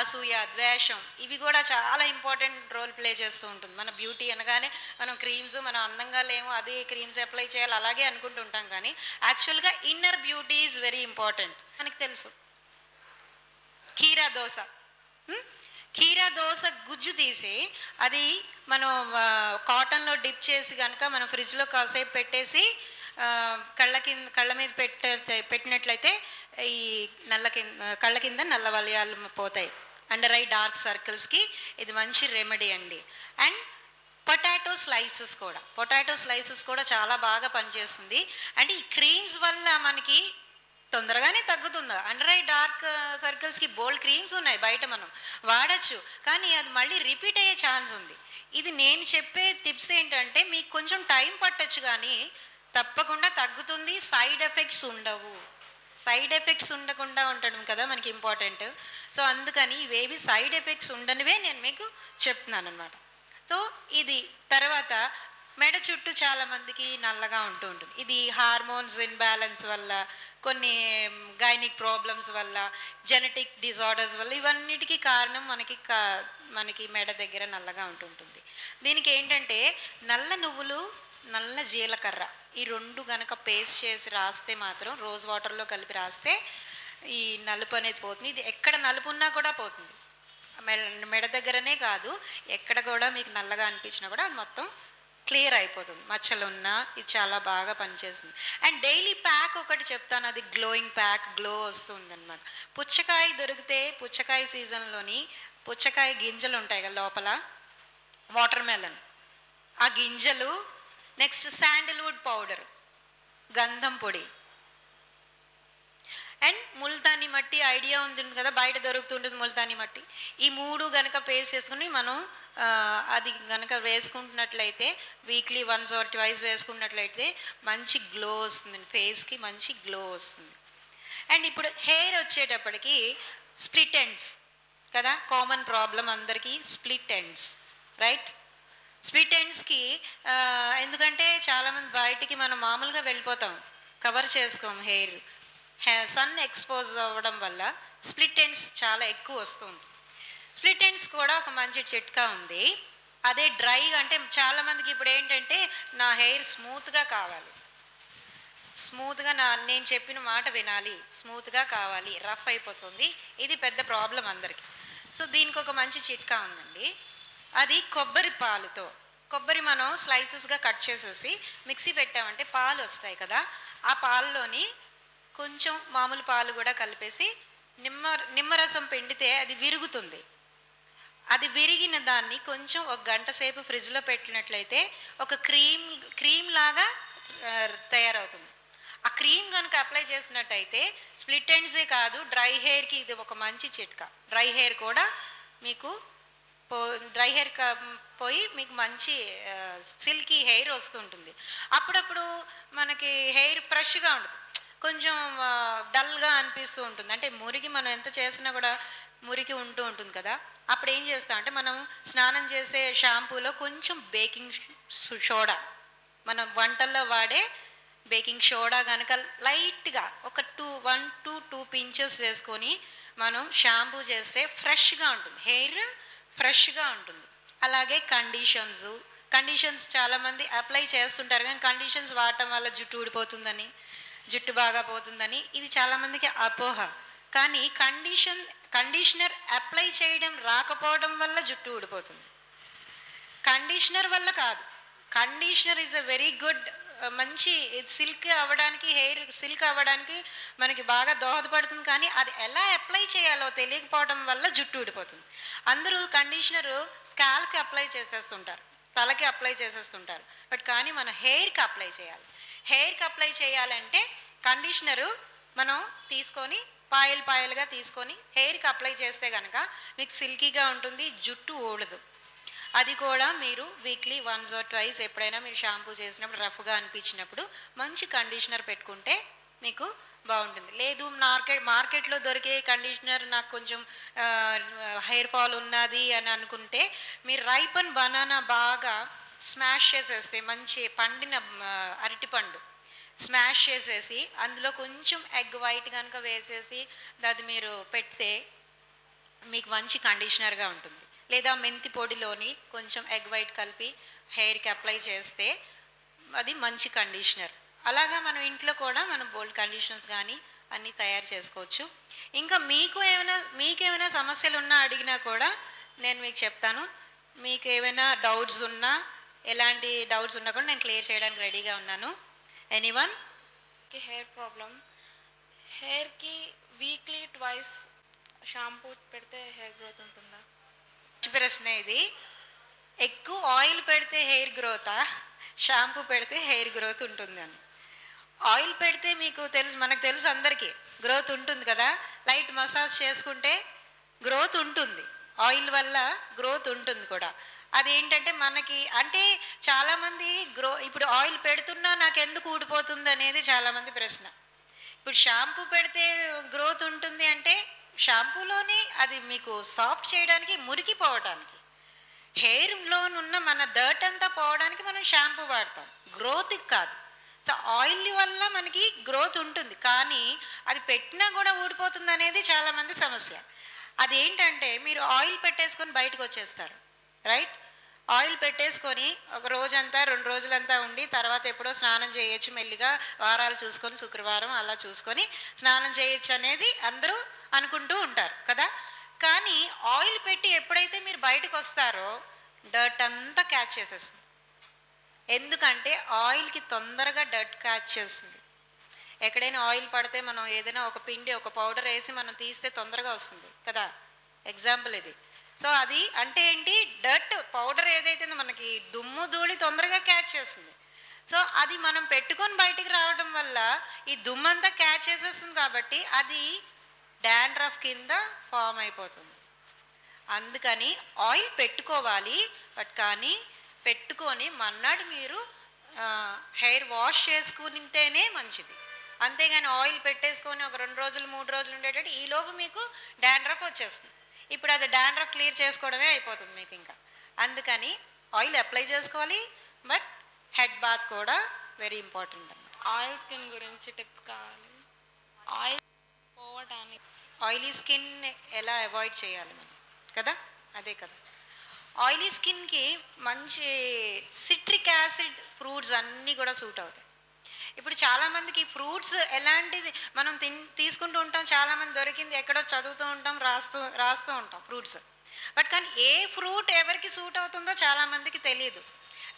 [SPEAKER 3] అసూయ, ద్వేషం ఇవి కూడా చాలా ఇంపార్టెంట్ రోల్ ప్లే చేస్తూ ఉంటుంది. మన బ్యూటీ అనగానే మనం క్రీమ్స్, మనం అందంగా లేము అదే క్రీమ్స్ అప్లై చేయాలి అలాగే అనుకుంటుంటాం. కానీ యాక్చువల్గా inner beauty is very important. మనకి తెలుసు కీరా కీరా దోస గుజ్జు తీసి అది మనం కాటన్లో డిప్ చేసి కనుక మనం ఫ్రిడ్జ్లో కాసేపు పెట్టేసి కళ్ళ మీద పెట్టినట్లయితే ఈ కళ్ళ కింద నల్ల వలయాలు పోతాయి. అండర్ ఐ డార్క్ సర్కిల్స్కి ఇది మంచి రెమెడీ అండి. అండ్ పొటాటో స్లైసెస్ కూడా చాలా బాగా పనిచేస్తుంది. అంటే ఈ క్రీమ్స్ వల్ల మనకి తొందరగానే తగ్గుతుంది. అండర్ ఐ డార్క్ సర్కిల్స్కి బోల్డ్ క్రీమ్స్ ఉన్నాయి బయట, మనం వాడచ్చు, కానీ అది మళ్ళీ రిపీట్ అయ్యే ఛాన్స్ ఉంది. ఇది నేను చెప్పే టిప్స్ ఏంటంటే మీకు కొంచెం టైం పట్టచ్చు, కానీ తప్పకుండా తగ్గుతుంది. సైడ్ ఎఫెక్ట్స్ ఉండవు. సైడ్ ఎఫెక్ట్స్ ఉండకుండా ఉండడం కదా మనకి ఇంపార్టెంట్. సో అందుకని ఇవేవి సైడ్ ఎఫెక్ట్స్ ఉండనివే నేను మీకు చెప్తున్నాను అనమాట. సో ఇది తర్వాత మెడ చుట్టూ చాలామందికి నల్లగా ఉంటుంది. ఇది హార్మోన్స్ ఇన్బ్యాలెన్స్ వల్ల, కొన్ని గైనిక్ ప్రాబ్లమ్స్ వల్ల, జెనెటిక్ డిజార్డర్స్ వల్ల, ఇవన్నిటికీ కారణం మనకి మెడ దగ్గర నల్లగా ఉంటుంటుంది. దీనికి ఏంటంటే నల్ల నువ్వులు, నల్ల జీలకర్ర ఈ రెండు గనక పేస్ట్ చేసి రాస్తే మాత్రం, రోజ్ వాటర్లో కలిపి రాస్తే ఈ నలుపు అనేది పోతుంది. ఇది ఎక్కడ నలుపు ఉన్నా కూడా పోతుంది. మెడ దగ్గరనే కాదు, ఎక్కడ కూడా మీకు నల్లగా అనిపించినా కూడా అది మొత్తం క్లియర్ అయిపోతుంది. మచ్చలు ఉన్నా ఇది చాలా బాగా పనిచేస్తుంది. అండ్ డైలీ ప్యాక్ ఒకటి చెప్తాను, అది గ్లోయింగ్ ప్యాక్, గ్లో వస్తుంది అనమాట. పుచ్చకాయ దొరికితే, పుచ్చకాయ సీజన్లోని పుచ్చకాయ గింజలు ఉంటాయి కదా లోపల, వాటర్ మెలన్ ఆ గింజలు, నెక్స్ట్ శాండిల్వుడ్ పౌడర్, గంధం పొడి, అండ్ ముల్తానీ మట్టి ఐడియా ఉంటుంది కదా, బయట దొరుకుతుంటుంది ముల్తానీ మట్టి. ఈ మూడు గనక పేస్ట్ చేసుకుని మనం అది గనక వేసుకుంటున్నట్లయితే, వీక్లీ వన్స్ ఆర్ ట్వైస్ వేసుకున్నట్లయితే మంచి గ్లో వస్తుంది, ఫేస్కి మంచి గ్లో వస్తుంది. అండ్ ఇప్పుడు హెయిర్ వచ్చేటప్పటికి స్ప్లిట్ ఎండ్స్ కదా కామన్ ప్రాబ్లం అందరికీ, స్ప్లిట్ ఎండ్స్, రైట్? స్ప్లిట్ ఎండ్స్కి ఎందుకంటే చాలామంది బయటికి మనం మామూలుగా వెళ్ళిపోతాం, కవర్ చేసుకోం హెయిర్, సన్ ఎక్స్పోజ్ అవ్వడం వల్ల స్ప్లిట్ ఎండ్స్ చాలా ఎక్కువ వస్తూ ఉంటుంది. స్ప్లిట్ ఎండ్స్ కూడా ఒక మంచి చిట్కా ఉంది. అదే డ్రైగా, అంటే చాలామందికి ఇప్పుడు ఏంటంటే నా హెయిర్ స్మూత్గా కావాలి, స్మూత్గా నేను చెప్పిన మాట వినాలి, స్మూత్గా కావాలి, రఫ్ అయిపోతుంది. ఇది పెద్ద ప్రాబ్లం అందరికీ. సో దీనికి ఒక మంచి చిట్కా ఉందండి. అది కొబ్బరి మనం స్లైసెస్గా కట్ చేసేసి మిక్సీ పెట్టామంటే పాలు వస్తాయి కదా, ఆ పాలలోని కొంచెం మామూలు పాలు కూడా కలిపేసి నిమ్మరసం పిండితే అది విరుగుతుంది. అది విరిగిన దాన్ని కొంచెం ఒక గంట సేపు ఫ్రిడ్జ్లో పెట్టినట్లయితే ఒక క్రీమ్ లాగా తయారవుతుంది. ఆ క్రీమ్ కనుక అప్లై చేసినట్టయితే స్ప్లిట్ ఎండ్సే కాదు, డ్రై హెయిర్కి ఇది ఒక మంచి చిట్కా. డ్రై హెయిర్ కూడా మీకు పోయి మీకు మంచి సిల్కీ హెయిర్ వస్తుంటుంది. అప్పుడప్పుడు మనకి హెయిర్ ఫ్రెష్గా ఉంటుంది, కొంచెం డల్గా అనిపిస్తూ ఉంటుంది. అంటే మురికి మనం ఎంత చేసినా కూడా మురికి ఉంటూ ఉంటుంది కదా, అప్పుడు ఏం చేస్తామంటే మనం స్నానం చేసే షాంపూలో కొంచెం బేకింగ్ సోడా, మనం వంటల్లో వాడే బేకింగ్ సోడా కనుక లైట్గా ఒక 1 to 2 pinches వేసుకొని మనం షాంపూ చేస్తే ఫ్రెష్గా ఉంటుంది, హెయిర్ ఫ్రెష్గా ఉంటుంది. అలాగే కండిషన్స్ చాలామంది అప్లై చేస్తుంటారు, కానీ కండిషన్స్ వాడటం వల్ల జుట్టు ఊడిపోతుందని, జుట్టు బాగా పోతుందని ఇది చాలామందికి అపోహ. కానీ కండిషనర్ అప్లై చేయడం రాకపోవడం వల్ల జుట్టు ఊడిపోతుంది, కండిషనర్ వల్ల కాదు. Conditioner is a very good, మంచి సిల్క్ అవ్వడానికి, హెయిర్ సిల్క్ అవ్వడానికి మనకి బాగా దోహదపడుతుంది. కానీ అది ఎలా అప్లై చేయాలో తెలియకపోవడం వల్ల జుట్టు ఊడిపోతుంది. అందరూ కండిషనరు స్కాల్ప్కి అప్లై చేసేస్తుంటారు, తలకి అప్లై చేసేస్తుంటారు, బట్ కానీ మనం హెయిర్కి అప్లై చేయాలి. హెయిర్కి అప్లై చేయాలంటే కండిషనరు మనం తీసుకొని పాయలుగా తీసుకొని హెయిర్కి అప్లై చేస్తే కనుక మీకు సిల్కీగా ఉంటుంది, జుట్టు ఊడదు. అది కూడా మీరు వీక్లీ వన్స్ ఆర్ ట్వైస్ ఎప్పుడైనా మీరు షాంపూ చేసినప్పుడు రఫ్గా అనిపించినప్పుడు మంచి కండిషనర్ పెట్టుకుంటే మీకు బాగుంటుంది. లేదు మార్కెట్లో దొరికే కండిషనర్ నాకు కొంచెం హెయిర్ ఫాల్ ఉన్నది అని అనుకుంటే మీరు రైపన్ బనానా బాగా స్మాష్ చేసేస్తే, మంచి పండిన అరటిపండు స్మాష్ చేసేసి అందులో కొంచెం ఎగ్ వైట్ కనుక వేసేసి అది మీరు పెడితే మీకు మంచి కండిషనర్గా ఉంటుంది. లేదా మెంతి పొడిలోని కొంచెం ఎగ్ వైట్ కలిపి హెయిర్కి అప్లై చేస్తే అది మంచి కండిషనర్. అలాగా మనం ఇంట్లో కూడా మనం బోల్డ్ కండిషనర్స్ కానీ అన్నీ తయారు చేసుకోవచ్చు. ఇంకా మీకేమైనా సమస్యలు ఉన్నా అడిగినా కూడా నేను మీకు చెప్తాను. మీకు ఏమైనా డౌట్స్ ఉన్నా, ఎలాంటి డౌట్స్ ఉన్నా కూడా నేను క్లియర్ చేయడానికి రెడీగా ఉన్నాను. ఎనీవన్?
[SPEAKER 4] హెయిర్ ప్రాబ్లం, హెయిర్కి వీక్లీ ట్వైస్ షాంపూ పెడితే హెయిర్ గ్రోత్ ఉంటుందా?
[SPEAKER 3] మంచి ప్రశ్న ఇది. ఎక్కువ ఆయిల్ పెడితే హెయిర్ గ్రోతా, షాంపూ పెడితే హెయిర్ గ్రోత్ ఉంటుంది అని. ఆయిల్ పెడితే మీకు తెలుసు, మనకు తెలుసు అందరికీ గ్రోత్ ఉంటుంది కదా. లైట్ మసాజ్ చేసుకుంటే గ్రోత్ ఉంటుంది, ఆయిల్ వల్ల గ్రోత్ ఉంటుంది కూడా. అదేంటంటే మనకి అంటే చాలామంది ఇప్పుడు ఆయిల్ పెడుతున్నా నాకు ఎందుకు ఊడిపోతుంది అనేది చాలామంది ప్రశ్న. ఇప్పుడు షాంపూ పెడితే గ్రోత్ ఉంటుంది అంటే షాంపూలోని అది మీకు సాఫ్ట్ చేయడానికి, మురికి పోవడానికి, హెయిర్లో ఉన్న మన డర్ట్ అంతా పోవడానికి మనం షాంపూ వాడతాం, గ్రోత్కి కాదు. సో ఆయిల్ వల్ల మనకి గ్రోత్ ఉంటుంది, కానీ అది పెట్టినా కూడా ఊడిపోతుంది అనేది చాలామంది సమస్య. అదేంటంటే మీరు ఆయిల్ పెట్టేసుకొని బయటకు వచ్చేస్తారు, రైట్? ఆయిల్ పెట్టేసుకొని ఒక రోజంతా 2 రోజులంతా ఉండి తర్వాత ఎప్పుడో స్నానం చేయొచ్చు, మెల్లిగా వారాలు చూసుకొని శుక్రవారం అలా చూసుకొని స్నానం చేయొచ్చు అనేది అందరూ అనుకుంటూ ఉంటారు కదా. కానీ ఆయిల్ పెట్టి ఎప్పుడైతే మీరు బయటకు వస్తారో డర్ట్ అంతా క్యాచ్ చేసేస్తుంది. ఎందుకంటే ఆయిల్కి తొందరగా డర్ట్ క్యాచ్ చేస్తుంది. ఎక్కడైనా ఆయిల్ పడితే మనం ఏదైనా ఒక పిండి, ఒక పౌడర్ వేసి మనం తీస్తే తొందరగా వస్తుంది కదా, ఎగ్జాంపుల్ ఇది. సో అది అంటే ఏంటి, డర్ట్ పౌడర్ ఏదైతే మనకి దుమ్ము ధూళి తొందరగా క్యాచ్ చేస్తుంది. సో అది మనం పెట్టుకొని బయటికి రావడం వల్ల ఈ దుమ్మంతా క్యాచ్ చేసేస్తుంది, కాబట్టి అది డాండ్రఫ్ కింద ఫామ్ అయిపోతుంది. అందుకని ఆయిల్ పెట్టుకోవాలి, బట్ కానీ పెట్టుకొని మన్నాడు మీరు హెయిర్ వాష్ చేసుకుంటేనే మంచిది. అంతేగాని ఆయిల్ పెట్టేసుకొని ఒక 2 రోజులు 3 రోజులు ఉండేటట్టు ఈలోపు మీకు డాండ్రఫ్ వచ్చేస్తుంది. ఇప్పుడు అది డాండ్రఫ్ క్లియర్ చేసుకోవడమే అయిపోతుంది మీకు ఇంకా. అందుకని ఆయిల్ అప్లై చేసుకోవాలి, బట్ హెడ్ బాత్ కూడా వెరీ ఇంపార్టెంట్ అన్నమాట.
[SPEAKER 4] ఆయిల్ స్కిన్ గురించి టిప్స్ కావాలి. ఆయిల్ పోవడానికి
[SPEAKER 3] ఆయిలీ స్కిన్ ఎలా అవాయిడ్ చేయాలి మనం కదా, అదే కదా. ఆయిలీ స్కిన్కి మంచి సిట్రిక్ యాసిడ్ ఫ్రూట్స్ అన్నీ కూడా సూట్ అవుతాయి. ఇప్పుడు చాలామందికి ఫ్రూట్స్ ఎలాంటిది మనం తీసుకుంటూ ఉంటాం, చాలామంది దొరికింది ఎక్కడో చదువుతూ ఉంటాం, రాస్తూ ఉంటాం ఫ్రూట్స్. బట్ కానీ ఏ ఫ్రూట్ ఎవరికి సూట్ అవుతుందో చాలామందికి తెలియదు.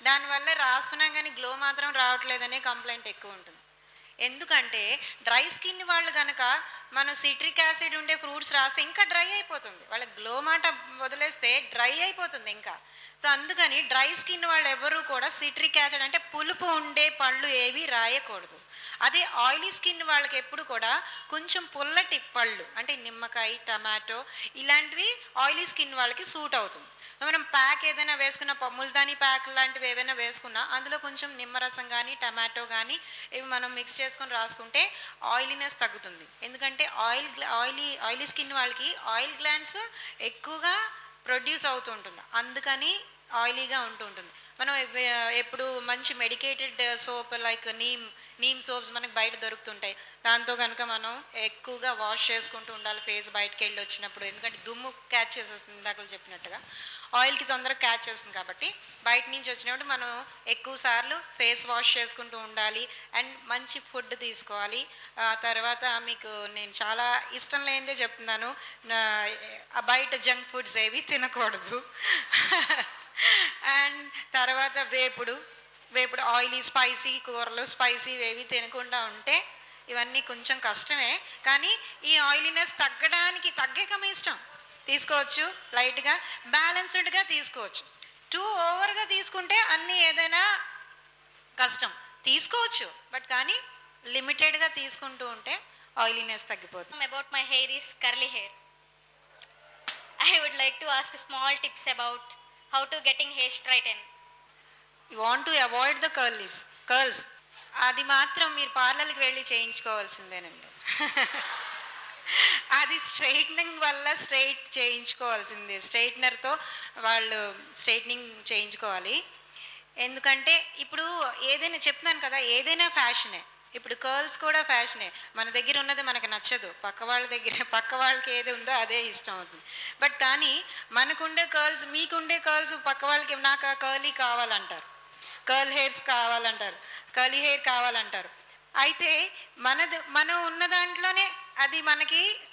[SPEAKER 3] దానివల్ల రాస్తున్నాం కానీ గ్లో మాత్రం రావట్లేదనే కంప్లైంట్ ఎక్కువ ఉంటుంది. ఎందుకంటే డ్రై స్కిన్ వాళ్ళు కనుక మనం సిట్రిక్ యాసిడ్ ఉండే ఫ్రూట్స్ రాస్తే ఇంకా డ్రై అయిపోతుంది, వాళ్ళకి గ్లో మాట వదిలేస్తే డ్రై అయిపోతుంది ఇంకా. సో అందుకని డ్రై స్కిన్ వాళ్ళు ఎవరు కూడా సిట్రిక్ యాసిడ్ అంటే పులుపు ఉండే పళ్ళు ఏవి రాయకూడదు. అదే ఆయిలీ స్కిన్ వాళ్ళకి ఎప్పుడు కూడా కొంచెం పుల్లటి పళ్ళు అంటే నిమ్మకాయ, టమాటో ఇలాంటివి ఆయిలీ స్కిన్ వాళ్ళకి సూట్ అవుతుంది. మనం ప్యాక్ ఏదైనా వేసుకున్న, ముల్తానీ ప్యాక్ లాంటివి ఏవైనా వేసుకున్నా అందులో కొంచెం నిమ్మరసం కానీ టమాటో కానీ ఇవి మనం మిక్స్ చేసుకొని రాసుకుంటే ఆయిలీనెస్ తగ్గుతుంది. ఎందుకంటే ఆయిలీ స్కిన్ వాళ్ళకి ఆయిల్ గ్లాండ్స్ ఎక్కువగా ప్రొడ్యూస్ అవుతూ ఉంటుంది, అందుకని ఆయిలీగా ఉంటూ ఉంటుంది. మనం ఎప్పుడు మంచి medicated soap like neem soaps మనకు బయట దొరుకుతుంటాయి, దాంతో కనుక మనం ఎక్కువగా వాష్ చేసుకుంటూ ఉండాలి ఫేస్ బయటకు వెళ్ళి వచ్చినప్పుడు. ఎందుకంటే దుమ్ము క్యాచ్ చేసేస్తుంది, ఇందాక చెప్పినట్టుగా ఆయిల్కి తొందరగా క్యాచ్ చేస్తుంది. కాబట్టి బయట నుంచి వచ్చినప్పుడు మనం ఎక్కువ సార్లు ఫేస్ వాష్ చేసుకుంటూ ఉండాలి. అండ్ మంచి ఫుడ్ తీసుకోవాలి. తర్వాత మీకు నేను చాలా ఇష్టం లేనిదే చెప్తున్నాను, బయట జంక్ ఫుడ్స్ ఏవి తినకూడదు. అండ్ తర్వాత వేపుడు ఆయిలీ స్పైసీ కూరలు స్పైసీ ఏవి తినకుండా ఉంటే ఇవన్నీ కొంచెం కష్టమే. కానీ ఈ ఆయిలీనెస్ తగ్గక మీ ఇష్టం, తీసుకోవచ్చు. లైట్గా బ్యాలెన్స్డ్గా తీసుకోవచ్చు. టూ ఓవర్గా తీసుకుంటే అన్నీ ఏదైనా కష్టం, తీసుకోవచ్చు బట్ కానీ లిమిటెడ్గా తీసుకుంటూ ఉంటే ఆయిలీనెస్ తగ్గిపోతుంది.
[SPEAKER 5] About my hair is curly hair. I would like to ask small tips about how to getting hair straightened.
[SPEAKER 3] You want to avoid the curls అది మాత్రం మీరు పార్లర్కి వెళ్ళి చేయించుకోవాల్సిందేనండి. అది స్ట్రైట్నింగ్ వల్ల స్ట్రైట్ చేయించుకోవాల్సిందే, స్ట్రైట్నర్తో వాళ్ళు స్ట్రైట్నింగ్ చేయించుకోవాలి. ఎందుకంటే ఇప్పుడు ఏదైనా చెప్తున్నాను కదా, ఏదైనా ఫ్యాషనే. ఇప్పుడు కర్ల్స్ కూడా ఫ్యాషనే. మన దగ్గర ఉన్నది మనకు నచ్చదు, పక్క వాళ్ళకి ఏది ఉందో అదే ఇష్టం అవుతుంది. బట్ కానీ మనకుండే కర్ల్స్, మీకుండే కర్ల్స్ పక్క వాళ్ళకి నాకు కర్లీ కావాలంటారు, కర్ల్ హెయిర్స్ కావాలంటారు, కర్లీ హెయిర్ కావాలంటారు. అయితే మనం ఉన్న దాంట్లోనే అది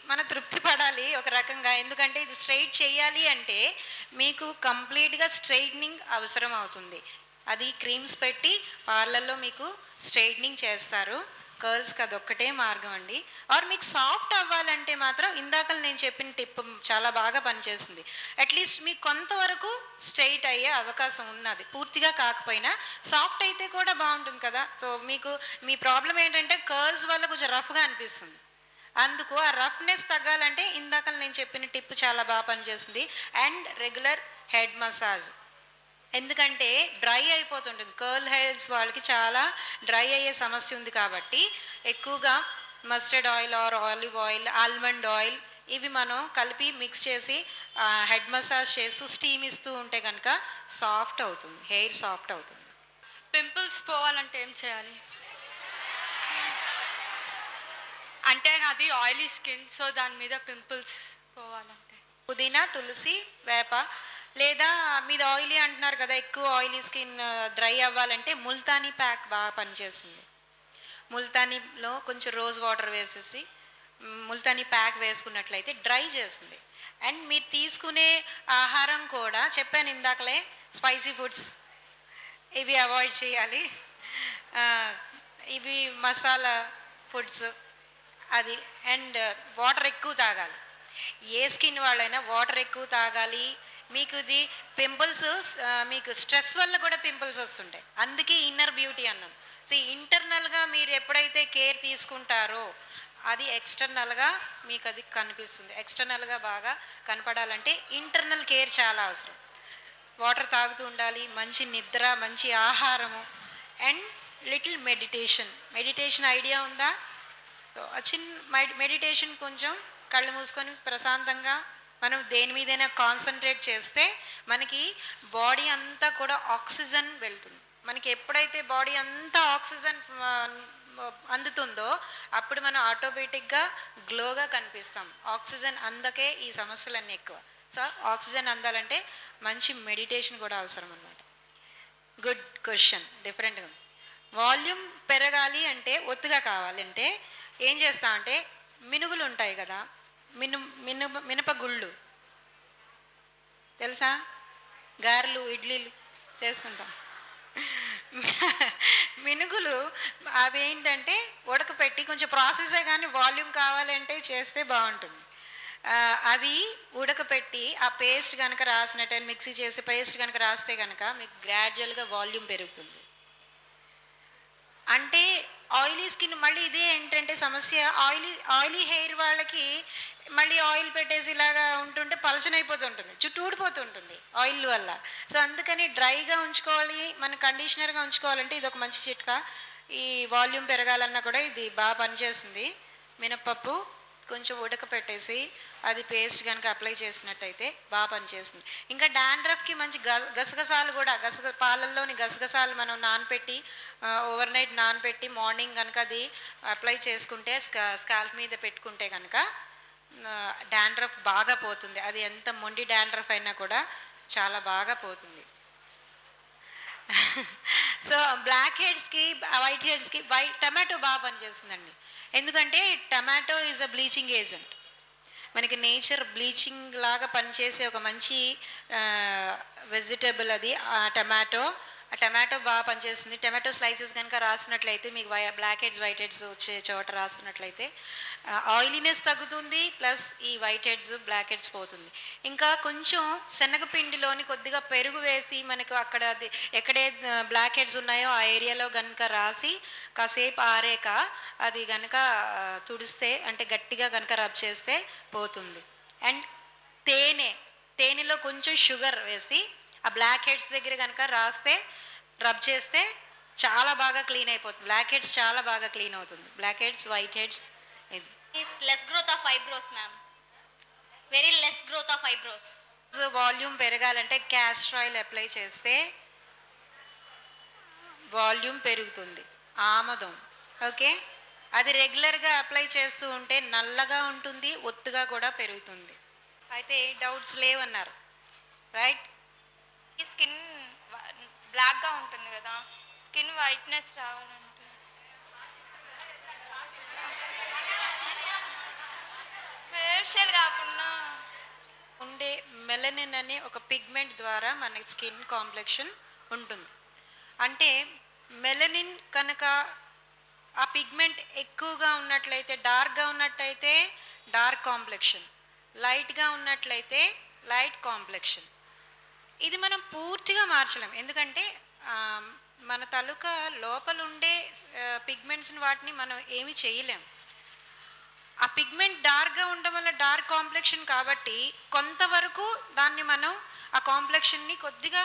[SPEAKER 3] మన తృప్తి పడాలి ఒక రకంగా. ఎందుకంటే ఇది స్ట్రైట్ చేయాలి అంటే మీకు కంప్లీట్గా స్ట్రైట్నింగ్ అవసరం అవుతుంది. అది క్రీమ్స్ పెట్టి పార్లర్లో మీకు స్ట్రైట్నింగ్ చేస్తారు. కర్ల్స్కి అదొక్కటే మార్గం అండి. ఆర్ మీకు సాఫ్ట్ అవ్వాలంటే మాత్రం ఇందాక నేను చెప్పిన టిప్ చాలా బాగా పనిచేస్తుంది. అట్లీస్ట్ మీకు కొంతవరకు స్ట్రైట్ అయ్యే అవకాశం ఉన్నది, పూర్తిగా కాకపోయినా. సాఫ్ట్ అయితే కూడా బాగుంటుంది కదా. సో మీకు మీ ప్రాబ్లం ఏంటంటే కర్ల్స్ వల్ల కొంచెం రఫ్గా అనిపిస్తుంది. అందుకు ఆ రఫ్నెస్ తగ్గాలంటే ఇందాక నేను చెప్పిన టిప్ చాలా బాగా పనిచేస్తుంది. And regular head massage. ఎందుకంటే డ్రై అయిపోతుంటుంది, కర్ల్ హెయిర్స్ వాళ్ళకి చాలా డ్రై అయ్యే సమస్య ఉంది. కాబట్టి ఎక్కువగా mustard oil are olive oil, almond oil ఇవి మనం కలిపి మిక్స్ చేసి హెడ్ మసాజ్ చేస్తూ స్టీమ్ ఇస్తూ ఉంటే కనుక సాఫ్ట్ అవుతుంది, హెయిర్ సాఫ్ట్ అవుతుంది.
[SPEAKER 4] పింపుల్స్ పోవాలంటే ఏం చేయాలి? అంటే నాది ఆయిలీ స్కిన్, సో దాని మీద పింపుల్స్ పోవాలంటే
[SPEAKER 3] పుదీనా, తులసి, వేప, లేదా మీది ఆయిలీ అంటున్నారు కదా, ఎక్కువ ఆయిలీ స్కిన్ డ్రై అవ్వాలంటే ముల్తానీ ప్యాక్ బాగా పనిచేస్తుంది. ముల్తానీలో కొంచెం రోజ్ వాటర్ వేసేసి ముల్తానీ ప్యాక్ వేసుకున్నట్లయితే డ్రై చేస్తుంది. అండ్ మీరు తీసుకునే ఆహారం కూడా చెప్పాను ఇందాకలే, స్పైసీ ఫుడ్స్ ఇవి అవాయిడ్ చేయాలి. ఇవి మసాలా ఫుడ్స్ అది. అండ్ వాటర్ ఎక్కువ తాగాలి. ఏ స్కిన్ వాళ్ళైనా వాటర్ ఎక్కువ తాగాలి. మీకు ఇది పింపుల్స్, మీకు స్ట్రెస్ వల్ల కూడా పింపుల్స్ వస్తుంటాయి. అందుకే ఇన్నర్ బ్యూటీ అన్నాం. సో ఇంటర్నల్గా మీరు ఎప్పుడైతే కేర్ తీసుకుంటారో అది ఎక్స్టర్నల్గా మీకు అది కనిపిస్తుంది. ఎక్స్టర్నల్గా బాగా కనపడాలంటే ఇంటర్నల్ కేర్ చాలా అవసరం. వాటర్ తాగుతూ ఉండాలి, మంచి నిద్ర, మంచి ఆహారము, and little meditation. Meditation idea ఉందా? చిన్న మెడిటేషన్, కొంచెం కళ్ళు మూసుకొని ప్రశాంతంగా మనం దేని మీదైనా కాన్సన్ట్రేట్ చేస్తే మనకి బాడీ అంతా కూడా ఆక్సిజన్ వెళ్తుంది. మనకి ఎప్పుడైతే బాడీ అంతా ఆక్సిజన్ అందుతుందో అప్పుడు మనం ఆటోమేటిక్గా గ్లోగా కనిపిస్తాం. ఆక్సిజన్ అందకే ఈ సమస్యలన్నీ ఎక్కువ. సో ఆక్సిజన్ అందాలంటే మంచి మెడిటేషన్ కూడా అవసరం అన్నమాట. గుడ్ క్వశ్చన్, డిఫరెంట్గా ఉంది. వాల్యూమ్ పెరగాలి అంటే, ఒత్తుగా కావాలంటే ఏం చేస్తామంటే మినుగులు ఉంటాయి కదా, మినపగుళ్ళు తెలుసా? గారెలు, ఇడ్లీలు చేసుకుంటాం. మినుగులు అవి ఏంటంటే ఉడకపెట్టి కొంచెం ప్రాసెసే కానీ వాల్యూమ్ కావాలంటే చేస్తే బాగుంటుంది. అవి ఉడకపెట్టి ఆ పేస్ట్ కనుక రాసినట్టు, మిక్సీ చేసి పేస్ట్ కనుక రాస్తే కనుక మీకు గ్రాడ్యువల్గా వాల్యూమ్ పెరుగుతుంది. అంటే ఆయిలీ స్కిన్ మళ్ళీ ఇదే ఏంటంటే సమస్య, ఆయిలీ హెయిర్ వాళ్ళకి మళ్ళీ ఆయిల్ పెట్టేసి ఇలాగా ఉంటుంటే పలచనైపోతుంటుంది, చుట్టూ ఊడిపోతుంటుంది ఆయిల్ వల్ల. సో అందుకని డ్రైగా ఉంచుకోవాలి, మన కండిషనర్గా ఉంచుకోవాలంటే ఇది ఒక మంచి చిట్కా. ఈ వాల్యూమ్ పెరగాలన్నా కూడా ఇది బాగా పనిచేస్తుంది. మినపప్పు కొంచెం ఉడకపెట్టేసి అది పేస్ట్ కనుక అప్లై చేసినట్టయితే బాగా పనిచేస్తుంది. ఇంకా డాండ్రఫ్కి మంచి గసగసాలు కూడా, పాలల్లోని గసగసాలు మనం నానపెట్టి ఓవర్ నైట్ నానపెట్టి మార్నింగ్ కనుక అది అప్లై చేసుకుంటే స్కాల్ప్ మీద పెట్టుకుంటే కనుక డాండ్రఫ్ బాగా పోతుంది. అది ఎంత మొండి డాండ్రఫ్ అయినా కూడా చాలా బాగా పోతుంది. సో బ్లాక్ హెడ్స్కి, వైట్ హెడ్స్కి టమాటో బాగా పనిచేస్తుందండి. ఎందుకంటే tomato is a bleaching agent. మనకి నేచర్ బ్లీచింగ్ లాగా పనిచేసే ఒక మంచి వెజిటేబుల్ అది టమాటో. ఆ టమాటో బాగా పనిచేస్తుంది. టమాటో స్లైసెస్ కనుక రాసినట్లయితే మీకు బ్లాక్ హెడ్స్, వైట్ హెడ్స్ వచ్చే చోట రాసినట్లయితే ఆయిలీనెస్ తగ్గుతుంది, ప్లస్ ఈ వైట్ హెడ్స్, బ్లాక్ హెడ్స్ పోతుంది. ఇంకా కొంచెం శనగపిండిలోని కొద్దిగా పెరుగు వేసి మనకు అక్కడ అది ఎక్కడే బ్లాక్ హెడ్స్ ఉన్నాయో ఆ ఏరియాలో కనుక రాసి కాసేపు ఆరేక అది కనుక తుడిస్తే, అంటే గట్టిగా కనుక రబ్ చేస్తే పోతుంది. అండ్ తేనెలో కొంచెం షుగర్ వేసి ఆ బ్లాక్ హెడ్స్ దగ్గర కనుక రాస్తే, రబ్ చేస్తే చాలా బాగా క్లీన్ అయిపోతుంది. బ్లాక్ హెడ్స్ చాలా బాగా క్లీన్ అవుతుంది. Black heads, white heads. ఇది
[SPEAKER 5] less growth of eyebrows, ma'am. Very less growth of eyebrows.
[SPEAKER 3] Volume పెరగాలంటే క్యాస్టర్ ఆయిల్ అప్లై చేస్తే వాల్యూమ్ పెరుగుతుంది. ఆమదం, ఓకే, అది రెగ్యులర్గా అప్లై చేస్తూ ఉంటే నల్లగా ఉంటుంది, ఒత్తుగా కూడా పెరుగుతుంది. అయితే డౌట్స్ లేవన్నారు, రైట్?
[SPEAKER 4] ఈ స్కిన్ బ్లాక్గా ఉంటుంది కదా, స్కిన్ వైట్నెస్ రావాలంటే కమర్షియల్ కాకుండా
[SPEAKER 3] ఉండే మెలనిన్ అనే ఒక పిగ్మెంట్ ద్వారా మన స్కిన్ కాంప్లెక్షన్ ఉంటుంది. అంటే మెలనిన్ కనుక ఆ పిగ్మెంట్ ఎక్కువగా ఉన్నట్లయితే, డార్క్గా ఉన్నట్లయితే డార్క్ కాంప్లెక్షన్, లైట్గా ఉన్నట్లయితే లైట్ కాంప్లెక్షన్. ఇది మనం పూర్తిగా మార్చలేం, ఎందుకంటే మన తాలూకా లోపల ఉండే పిగ్మెంట్స్ని వాటిని మనం ఏమి చేయలేం. ఆ పిగ్మెంట్ డార్క్గా ఉండడం వల్ల డార్క్ కాంప్లెక్షన్ కాబట్టి కొంతవరకు దాన్ని మనం ఆ కాంప్లెక్షన్ని కొద్దిగా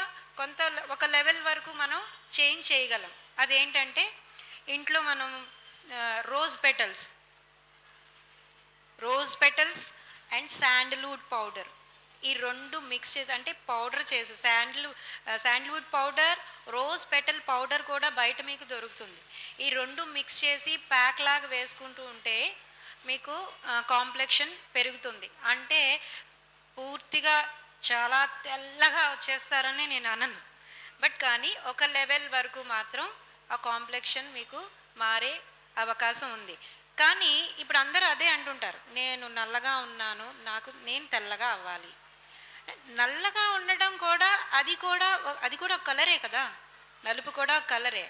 [SPEAKER 3] ఒక లెవెల్ వరకు మనం చేంజ్ చేయగలం. అదేంటంటే ఇంట్లో మనం rose petals and sandalwood powder, ఈ రెండు మిక్స్ చేసి, అంటే పౌడర్ చేసి sandalwood powder, rose petal powder కూడా బయట మీకు దొరుకుతుంది. ఈ రెండు మిక్స్ చేసి ప్యాక్ లాగా వేసుకుంటూ ఉంటే మీకు కాంప్లెక్షన్ పెరుగుతుంది. అంటే పూర్తిగా చాలా తెల్లగా వచ్చేస్తారని నేను అనను, బట్ కానీ ఒక లెవెల్ వరకు మాత్రం ఆ కాంప్లెక్షన్ మీకు మారే అవకాశం ఉంది. కానీ ఇప్పుడు అందరూ అదే అంటుంటారు, నేను నల్లగా ఉన్నాను, నేను తెల్లగా అవ్వాలి. నల్లగా ఉండడం కూడా అది కూడా ఒక కలరే కదా, నలుపు కూడా ఒక కలరే.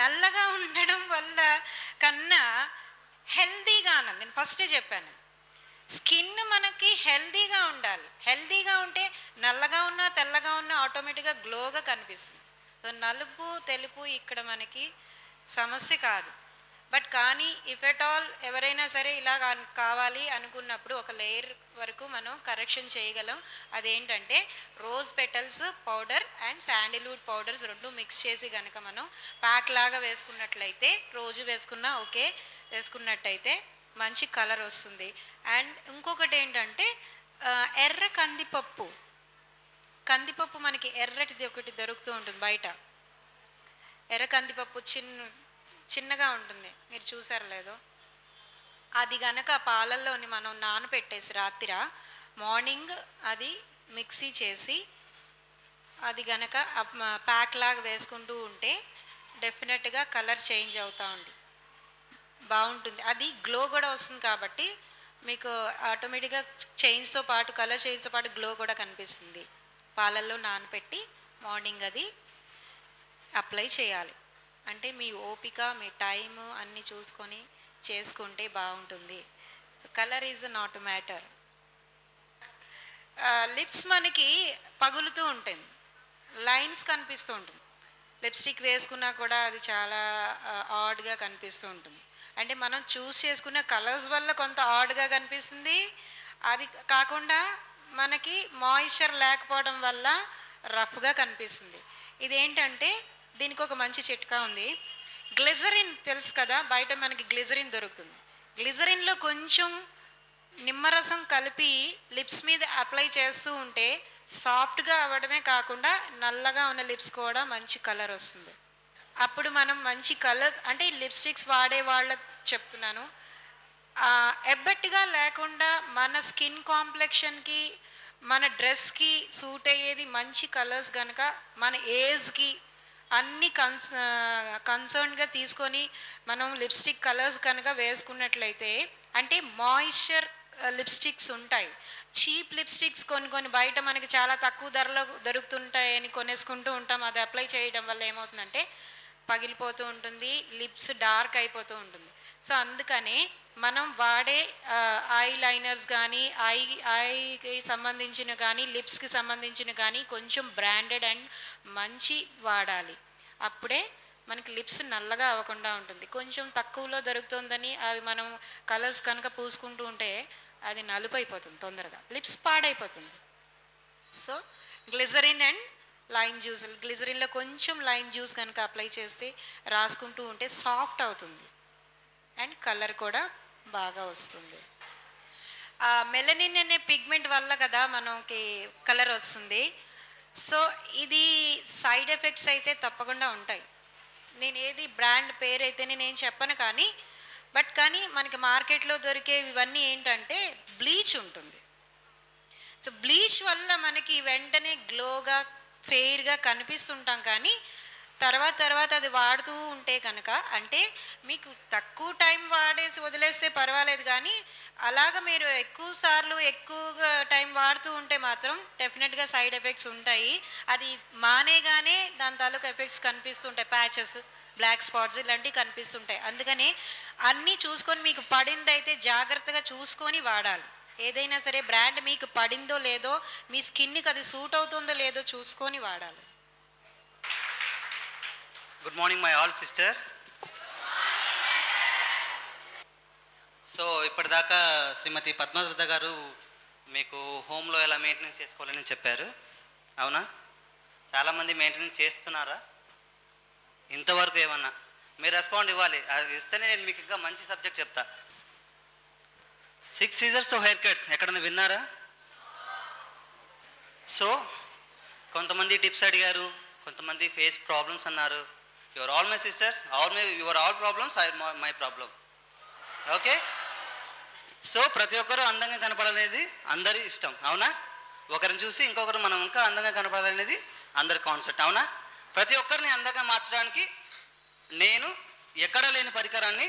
[SPEAKER 3] నల్లగా ఉండడం వల్ల కన్నా హెల్దీగా అన్నాను, నేను ఫస్టే చెప్పాను, స్కిన్ మనకి హెల్దీగా ఉండాలి. హెల్దీగా ఉంటే నల్లగా ఉన్నా తెల్లగా ఉన్నా ఆటోమేటిక్గా గ్లోగా కనిపిస్తుంది. సో నలుపు తెలుపు ఇక్కడ మనకి సమస్య కాదు. బట్ కానీ ఇఫ్ ఎట్ ఆల్ ఎవరైనా సరే ఇలా కావాలి అనుకున్నప్పుడు ఒక లేయర్ వరకు మనం కరెక్షన్ చేయగలం. అదేంటంటే rose petals powder and Sandalwood powders రెండు మిక్స్ చేసి కనుక మనం ప్యాక్ లాగా వేసుకున్నట్లయితే, రోజు వేసుకున్నా ఓకే, వేసుకున్నట్టయితే మంచి కలర్ వస్తుంది. అండ్ ఇంకొకటి ఏంటంటే ఎర్ర కందిపప్పు మనకి ఎర్రటిది ఒకటి దొరుకుతూ ఉంటుంది బయట. ఎర్ర కందిపప్పు చిన్నగా ఉంటుంది, మీరు చూసారు లేదో. అది గనక పాలల్లోని మనం నానబెట్టేసి రాత్రి మార్నింగ్ అది మిక్సీ చేసి అది గనక ప్యాక్ లాగా వేసుకుంటూ ఉంటే డెఫినెట్గా కలర్ చేంజ్ అవుతూ ఉంది, బాగుంటుంది. అది గ్లో కూడా వస్తుంది కాబట్టి మీకు ఆటోమేటిక్గా కలర్ చేంజ్తో పాటు గ్లో కూడా కనిపిస్తుంది. పాలల్లో నానబెట్టి మార్నింగ్ అది అప్లై చేయాలి. అంటే మీ ఓపిక, మీ టైము అన్నీ చూసుకొని చేసుకుంటే బాగుంటుంది. Colour is not matter. Lips మనకి పగులుతూ ఉంటుంది, లైన్స్ కనిపిస్తూ ఉంటుంది. లిప్స్టిక్ వేసుకున్నా కూడా అది చాలా ఆడ్గా కనిపిస్తూ ఉంటుంది. అంటే మనం చూస్ చేసుకున్న కలర్స్ వల్ల కొంత ఆడ్గా కనిపిస్తుంది. అది కాకుండా మనకి మాయిశ్చర్ లేకపోవడం వల్ల రఫ్గా కనిపిస్తుంది. ఇదేంటంటే దీనికి ఒక మంచి చిట్కా ఉంది. గ్లిజరిన్ తెలుసు కదా, బయట మనకి గ్లిజరిన్ దొరుకుతుంది. గ్లిజరిన్లో కొంచెం నిమ్మరసం కలిపి లిప్స్ మీద అప్లై చేస్తూ ఉంటే సాఫ్ట్గా అవ్వడమే కాకుండా నల్లగా ఉన్న లిప్స్ కూడా మంచి కలర్ వస్తుంది. అప్పుడు మనం మంచి కలర్స్, అంటే లిప్స్టిక్స్ వాడే వాళ్ళకి చెప్తున్నాను, ఎబ్బెట్టుగా లేకుండా మన స్కిన్ కాంప్లెక్షన్కి మన డ్రెస్కి సూట్ అయ్యేది మంచి కలర్స్ కనుక మన ఏజ్కి అన్ని కన్సర్న్గా తీసుకొని మనం లిప్స్టిక్ కలర్స్ కనుక వేసుకున్నట్లయితే, అంటే మాయిశ్చర్ లిప్స్టిక్స్ ఉంటాయి. చీప్ లిప్స్టిక్స్ కొన్ని బయట మనకి చాలా తక్కువ ధరలో దొరుకుతుంటాయని కొనేసుకుంటూ ఉంటాం. అది అప్లై చేయడం వల్ల ఏమవుతుందంటే పగిలిపోతూ ఉంటుంది, లిప్స్ డార్క్ అయిపోతూ ఉంటుంది. సో అందుకనే మనం వాడే ఐ లైనర్స్ కానీ ఐకి సంబంధించిన కానీ లిప్స్కి సంబంధించిన కానీ కొంచెం బ్రాండెడ్ అండ్ మంచి వాడాలి. అప్పుడే మనకి లిప్స్ నల్లగా అవ్వకుండా ఉంటుంది. కొంచెం తక్కువలో దొరుకుతుందని అవి మనం కలర్స్ కనుక పూసుకుంటూ ఉంటే అది నలుపు అయిపోతుంది, తొందరగా లిప్స్ పాడైపోతుంది. So glycerin and lime juice, గ్లిజరిన్లో కొంచెం లైమ్ జ్యూస్ కనుక అప్లై చేస్తే రాసుకుంటూ ఉంటే సాఫ్ట్ అవుతుంది అండ్ కలర్ కూడా బాగా వస్తుంది. మెలనిన్ అనే పిగ్మెంట్ వల్ల కదా మనకి కలర్ వస్తుంది. సో ఇది సైడ్ ఎఫెక్ట్స్ అయితే తప్పకుండా ఉంటాయి. నేను ఏది బ్రాండ్ పేరు అయితే నేను చెప్పను, కానీ మనకి మార్కెట్లో దొరికే ఇవన్నీ ఏంటంటే బ్లీచ్ ఉంటుంది. సో బ్లీచ్ వల్ల మనకి వెంటనే గ్లోగా ఫెయిర్గా కనిపిస్తుంటాం, కానీ తర్వాత అది వాడుతూ ఉంటే కనుక, అంటే మీకు తక్కువ టైం వాడేసి వదిలేస్తే పర్వాలేదు, కానీ అలాగ మీరు ఎక్కువ సార్లు ఎక్కువగా టైం వాడుతూ ఉంటే మాత్రం డెఫినెట్గా సైడ్ ఎఫెక్ట్స్ ఉంటాయి. అది మానేగానే దాని తాలూకు ఎఫెక్ట్స్ కనిపిస్తుంటాయి, ప్యాచెస్, బ్లాక్ స్పాట్స్ ఇలాంటివి కనిపిస్తుంటాయి. అందుకని అన్నీ చూసుకొని మీకు పడిందైతే జాగ్రత్తగా చూసుకొని వాడాలి. ఏదైనా సరే బ్రాండ్ మీకు పడిందో లేదో, మీ స్కిన్కి అది సూట్ అవుతుందో లేదో చూసుకొని వాడాలి.
[SPEAKER 6] Good morning my all sisters. So ఇప్పటిదాకా శ్రీమతి పద్మవ్రత గారు మీకు హోమ్లో ఎలా మెయింటెనెన్స్ చేసుకోవాలని చెప్పారు, అవునా? చాలామంది మెయింటెనెన్స్ చేస్తున్నారా? ఇంతవరకు ఏమన్నా మీరు రెస్పాండ్ ఇవ్వాలి, అది ఇస్తేనే నేను మీకు ఇంకా మంచి సబ్జెక్ట్ చెప్తా. 6 సీజర్స్తో హెయిర్ కట్స్ ఎక్కడన్నా విన్నారా? సో కొంతమంది టిప్స్ అడిగారు, కొంతమంది ఫేస్ ప్రాబ్లమ్స్ అన్నారు. Your all my sisters, your all problems I my problem. Okay, so ప్రతి ఒక్కరూ అందంగా కనపడాలనేది అందరి ఇష్టం, అవునా? ఒకరిని చూసి ఇంకొకరు మనం ఇంకా అందంగా కనపడాలనేది అందరి కాన్సెప్ట్, అవునా? ప్రతి ఒక్కరిని అందంగా మార్చడానికి నేను ఎక్కడా లేని పరికరాన్ని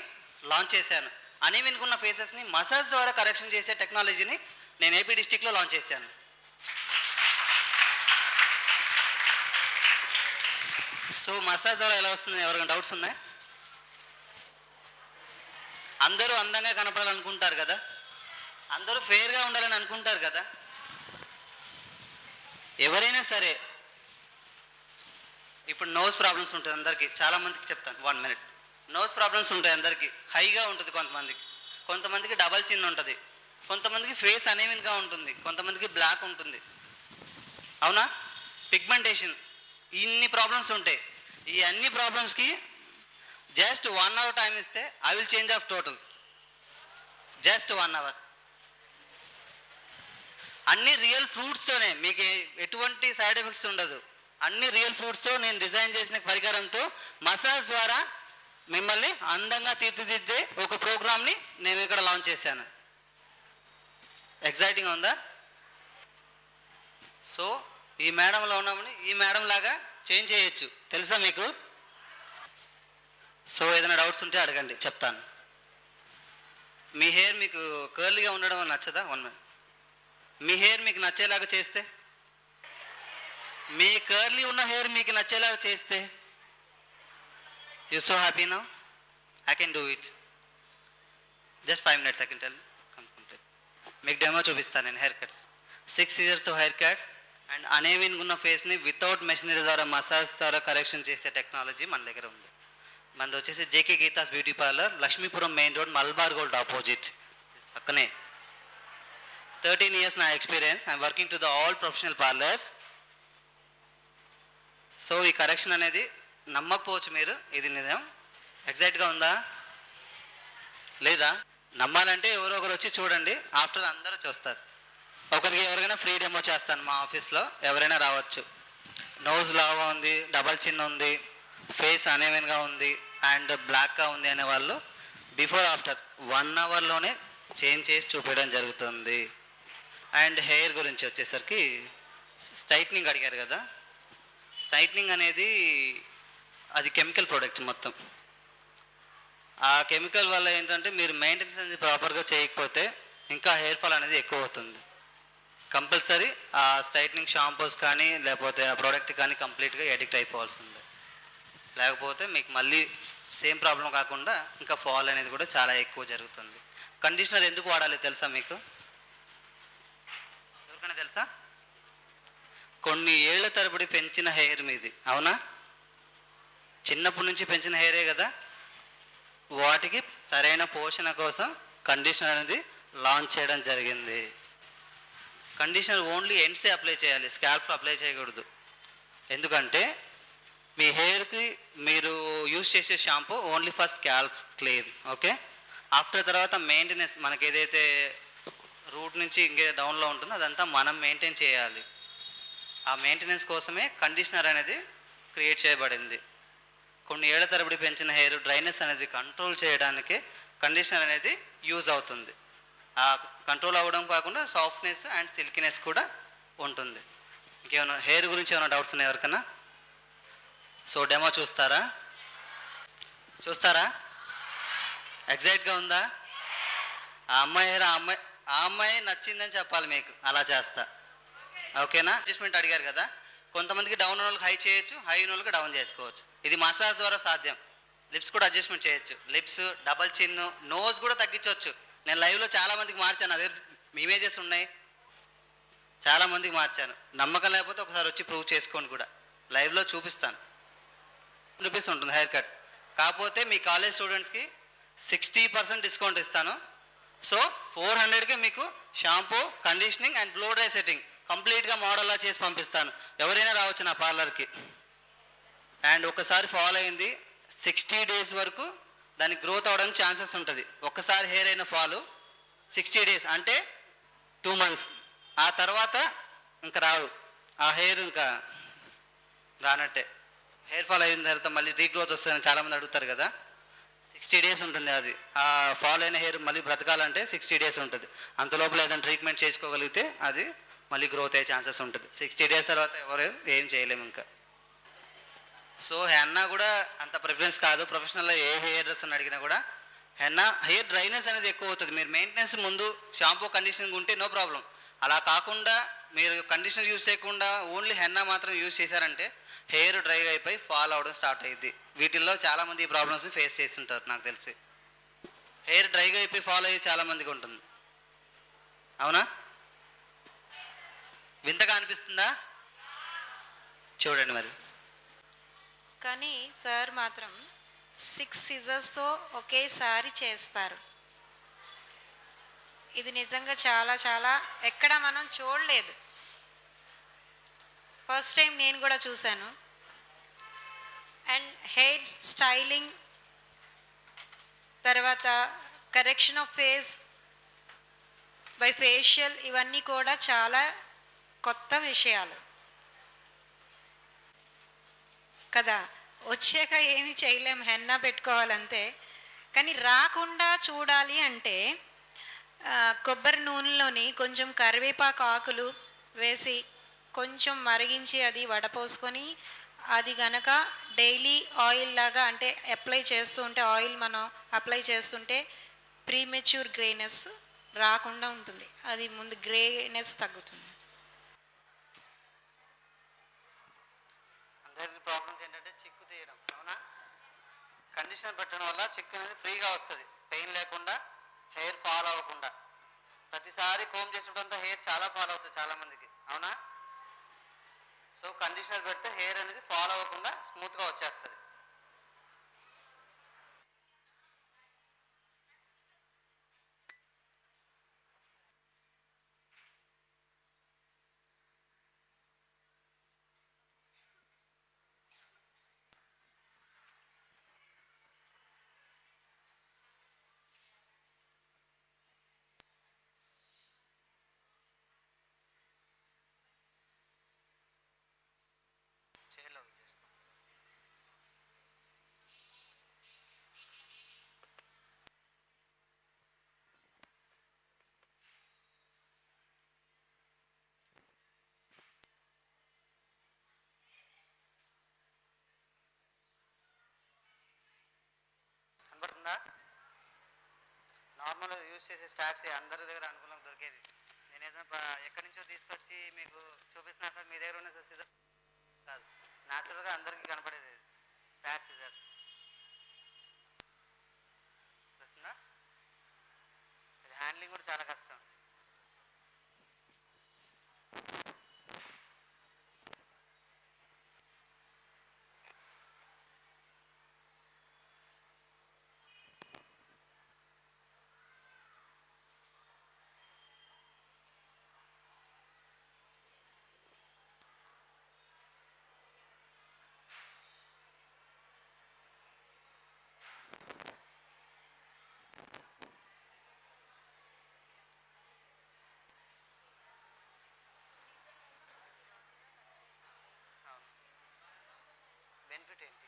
[SPEAKER 6] లాంచ్ చేశాను. అనేవిన్కున్న ఫేసెస్ని మసాజ్ ద్వారా కరెక్షన్ చేసే టెక్నాలజీని నేను ఏపీ డిస్టిక్లో లాంచ్ చేశాను. సో మసాజ్ ద్వారా ఎలా వస్తుంది, ఎవరికైనా డౌట్స్ ఉన్నాయా? అందరూ అందంగా కనపడాలనుకుంటారు కదా, అందరూ ఫెయిర్గా ఉండాలని అనుకుంటారు కదా. ఎవరైనా సరే ఇప్పుడు నోస్ ప్రాబ్లమ్స్ ఉంటుంది అందరికీ, చాలామందికి చెప్తాను 1 minute. నోస్ ప్రాబ్లమ్స్ ఉంటాయి అందరికీ, హైగా ఉంటుంది కొంతమందికి డబల్ చిన్ ఉంటుంది, కొంతమందికి ఫేస్ అనేవిన్గా ఉంటుంది, కొంతమందికి బ్లాక్ ఉంటుంది, అవునా? పిగ్మెంటేషన్, ఇన్ని ప్రాబ్లమ్స్ ఉంటాయి. ఈ అన్ని ప్రాబ్లమ్స్కి జస్ట్ 1 hour టైం ఇస్తే I will change of total. Just 1 hour. అన్ని రియల్ ఫ్రూట్స్తోనే, మీకు ఎటువంటి సైడ్ ఎఫెక్ట్స్ ఉండదు. అన్ని రియల్ ఫ్రూట్స్తో నేను డిజైన్ చేసిన పరికరంతో మసాజ్ ద్వారా మిమ్మల్ని అందంగా తీర్చిదిద్దే ఒక ప్రోగ్రామ్ని నేను ఇక్కడ లాంచ్ చేశాను. ఎగ్జైటింగ్ ఉందా? సో ఈ మేడంలో ఉన్నామని ఈ మేడం లాగా చేంజ్ చేయొచ్చు, తెలుసా మీకు? సో ఏదైనా డౌట్స్ ఉంటే అడగండి, చెప్తాను. మీ హెయిర్ మీకు కర్లీగా ఉండడం నచ్చదా? 1 minute. మీ హెయిర్ మీకు నచ్చేలాగా చేస్తే, మీ కర్లీ ఉన్న హెయిర్ మీకు నచ్చేలాగా చేస్తే, you so happy now? I can do it. Just 5 minutes I can tell. మీకు డెమో చూపిస్తాను నేను. హెయిర్ కట్స్ 6 సీజర్స్తో హెయిర్ కట్స్ అండ్ అనేవిన్గా ఉన్న ఫేస్ని వితౌట్ మెషినరీ ద్వారా మసాజ్ ద్వారా కరెక్షన్ చేసే టెక్నాలజీ మన దగ్గర ఉంది. మనది వచ్చేసి JK Geetha's beauty parlour, Lakshmipuram main road, Malabar gold opposite పక్కనే. 13 years నా experience. I'm working to the all professional parlours. So ఈ కరెక్షన్ అనేది నమ్మకపోవచ్చు మీరు, ఇది నిజం. ఎగ్జాక్ట్గా ఉందా లేదా? నమ్మాలంటే ఎవరో ఒకరు వచ్చి చూడండి, ఆఫ్టర్ అందరూ చూస్తారు. ఒకరికి ఎవరికైనా ఫ్రీ డెమో చేస్తాను మా ఆఫీస్లో, ఎవరైనా రావచ్చు. నోజ్ లాగా ఉంది, డబల్ చిన్ ఉంది, ఫేస్ అనేవెన్గా ఉంది అండ్ బ్లాక్గా ఉంది అనే వాళ్ళు బిఫోర్ ఆఫ్టర్ 1 hourలోనే చేంజ్ చేసి చూపించడం జరుగుతుంది. అండ్ హెయిర్ గురించి వచ్చేసరికి స్ట్రైట్నింగ్ అడిగారు కదా. స్ట్రైట్నింగ్ అనేది అది కెమికల్ ప్రోడక్ట్ మొత్తం. ఆ కెమికల్ వల్ల ఏంటంటే మీరు మెయింటెనెన్స్ అనేది ప్రాపర్గా చేయకపోతే ఇంకా హెయిర్ ఫాల్ అనేది ఎక్కువ అవుతుంది. కంపల్సరీ ఆ స్ట్రైట్నింగ్ షాంపూస్ కానీ లేకపోతే ఆ ప్రోడక్ట్ కానీ కంప్లీట్గా ఎడిక్ట్ అయిపోవాల్సిందే. లేకపోతే మీకు మళ్ళీ సేమ్ ప్రాబ్లం కాకుండా ఇంకా ఫాల్ అనేది కూడా చాలా ఎక్కువ జరుగుతుంది. కండిషనర్ ఎందుకు వాడాలి తెలుసా మీకు? ఎవరికైనా తెలుసా? కొన్ని ఏళ్ల తరబడి పెంచిన హెయిర్ మీది, అవునా? చిన్నప్పటి నుంచి పెంచిన హెయిరే కదా. వాటికి సరైన పోషణ కోసం కండిషనర్ అనేది లాంచ్ చేయడం జరిగింది. కండిషనర్ ఓన్లీ ఎండ్సే అప్లై చేయాలి, స్కాల్ప్లో అప్లై చేయకూడదు. ఎందుకంటే మీ హెయిర్కి మీరు యూజ్ చేసే shampoo only for scalp clean, okay? After తర్వాత మెయింటెనెన్స్, మనకి ఏదైతే రూట్ నుంచి ఇంకే డౌన్లో ఉంటుందో అదంతా మనం మెయింటైన్ చేయాలి. ఆ మెయింటెనెన్స్ కోసమే కండిషనర్ అనేది క్రియేట్ చేయబడింది. కొన్ని ఏళ్ల తరబడి పెంచిన హెయిర్ డ్రైనెస్ అనేది కంట్రోల్ చేయడానికి కండిషనర్ అనేది యూజ్ అవుతుంది. ఆ కంట్రోల్ అవ్వడం కాకుండా సాఫ్ట్నెస్ అండ్ సిల్కినెస్ కూడా ఉంటుంది. ఇంకేమైనా హెయిర్ గురించి ఏమైనా డౌట్స్ ఉన్నాయి ఎవరికన్నా? సో డెమో చూస్తారా? చూస్తారా? ఎగ్జైట్గా ఉందా? ఆ అమ్మాయి నచ్చిందని చెప్పాలి మీకు, అలా చేస్తా. ఓకేనా? అడ్జస్ట్మెంట్ అడిగారు కదా, కొంతమందికి డౌన్ ఉన్న వాళ్ళకి హై చేయొచ్చు, హై ఉన్న వాళ్ళకి డౌన్ చేసుకోవచ్చు. ఇది మసాజ్ ద్వారా సాధ్యం. లిప్స్ కూడా అడ్జస్ట్మెంట్ చేయొచ్చు. లిప్స్, డబల్ చిన్ను, నోస్ కూడా తగ్గించవచ్చు. నేను లైవ్లో చాలామందికి మార్చాను, అదే ఇమేజెస్ ఉన్నాయి, చాలామందికి మార్చాను. నమ్మకం లేకపోతే ఒకసారి వచ్చి ప్రూవ్ చేసుకోండి కూడా, లైవ్లో చూపిస్తాను. రూపీస్ ఉంటుంది హెయిర్ కట్. కాకపోతే మీ కాలేజ్ స్టూడెంట్స్కి 60% డిస్కౌంట్ ఇస్తాను. సో 400కే మీకు shampoo, conditioning and blow dry setting కంప్లీట్గా మోడల్లా చేసి పంపిస్తాను. ఎవరైనా రావచ్చు నా పార్లర్కి. అండ్ ఒకసారి ఫాలో అయింది 60 days వరకు దానికి గ్రోత్ అవ్వడానికి ఛాన్సెస్ ఉంటుంది. ఒక్కసారి హెయిర్ అయిన ఫాలు 60 days అంటే 2 months. ఆ తర్వాత ఇంకా రాదు ఆ హెయిర్, ఇంకా రానట్టే. హెయిర్ ఫాల్ అయిన తర్వాత మళ్ళీ రీగ్రోత్ వస్తుందని చాలామంది అడుగుతారు కదా. 60 days ఉంటుంది అది. ఆ ఫాల్ అయిన హెయిర్ మళ్ళీ బ్రతకాలంటే 60 days ఉంటుంది. అంత లోపల ఏదైనా ట్రీట్మెంట్ చేసుకోగలిగితే అది మళ్ళీ గ్రోత్ అయ్యే ఛాన్సెస్ ఉంటుంది. 60 days తర్వాత ఎవరు ఏం చేయలేము ఇంకా. సో హెన్నా కూడా అంత ప్రిఫరెన్స్ కాదు. ప్రొఫెషనల్లో ఏ హెయిర్ డ్రెస్ అని అడిగినా కూడా హెన్నా హెయిర్ డ్రైనెస్ అనేది ఎక్కువ అవుతుంది. మీరు మెయింటెనెన్స్ ముందు షాంపూ, కండిషనింగ్ ఉంటే నో ప్రాబ్లం. అలా కాకుండా మీరు కండిషనర్ యూజ్ చేయకుండా ఓన్లీ హెన్నా మాత్రం యూజ్ చేశారంటే హెయిర్ డ్రై అయిపోయి ఫాల్ అవడం స్టార్ట్ అయ్యింది. వీటిల్లో చాలామంది ఈ ప్రాబ్లమ్స్ ఫేస్ చేస్తుంటారు నాకు తెలిసి. హెయిర్ డ్రైగా అయిపోయి ఫాల్ అయ్యి చాలామందికి ఉంటుంది. అవునా? వింతగా అనిపిస్తుందా? చూడండి మరి.
[SPEAKER 3] కానీ సార్ మాత్రం 6 scissors ఒకేసారి చేస్తారు. ఇది నిజంగా చాలా చాలా ఎక్కడ మనం చూడలేదు. ఫస్ట్ టైం నేను కూడా చూశాను. అండ్ హెయిర్ స్టైలింగ్, తర్వాత correction of face by facial, ఇవన్నీ కూడా చాలా కొత్త విషయాలు కదా. వచ్చాక ఏమి చేయలేం, హెన్నా పెట్టుకోవాలంతే. కానీ రాకుండా చూడాలి అంటే కొబ్బరి నూనెలోని కొంచెం కరివేపాకు ఆకులు వేసి కొంచెం మరిగించి అది వడపోసుకొని అది గనక డైలీ ఆయిల్ లాగా అంటే అప్లై చేస్తూ ఉంటే, ఆయిల్ మనం అప్లై చేస్తుంటే ప్రీమెచ్యూర్ గ్రేనెస్ రాకుండా ఉంటుంది. అది ముందు గ్రేనెస్ తగ్గుతుంది.
[SPEAKER 6] అందరికి ప్రాబ్లమ్స్ ఏంటంటే చిక్కు తీయడం. అవునా? కండిషనర్ పెట్టడం వల్ల చిక్కు అనేది ఫ్రీగా వస్తుంది, పెయిన్ లేకుండా, హెయిర్ ఫాల్ అవ్వకుండా. ప్రతిసారి కోమ్ చేసేటంతా హెయిర్ చాలా ఫాల్ అవుతుంది చాలామందికి. అవునా? సో కండిషనర్ పెడితే హెయిర్ అనేది ఫాల్ అవ్వకుండా స్మూత్గా వచ్చేస్తుంది. చైర్లో చేసుకో. కనబడుతుందా? నార్మల్ యూజ్ చేసే స్టాక్స్ అందరి దగ్గర అనుకూలంగా దొరికేది. నేను ఏదైనా ఎక్కడి నుంచో తీసుకొచ్చి మీకు చూపిస్తున్నా సార్, మీ దగ్గర ఉన్న సిజర్స్ కాదు, న్యాచురల్గా అందరికీ కనపడేది స్టాక్ సిజర్స్. వస్తుందా? ఇది హ్యాండ్లింగ్ కూడా చాలా కష్టం. బెనిఫిట్ ఏంటి?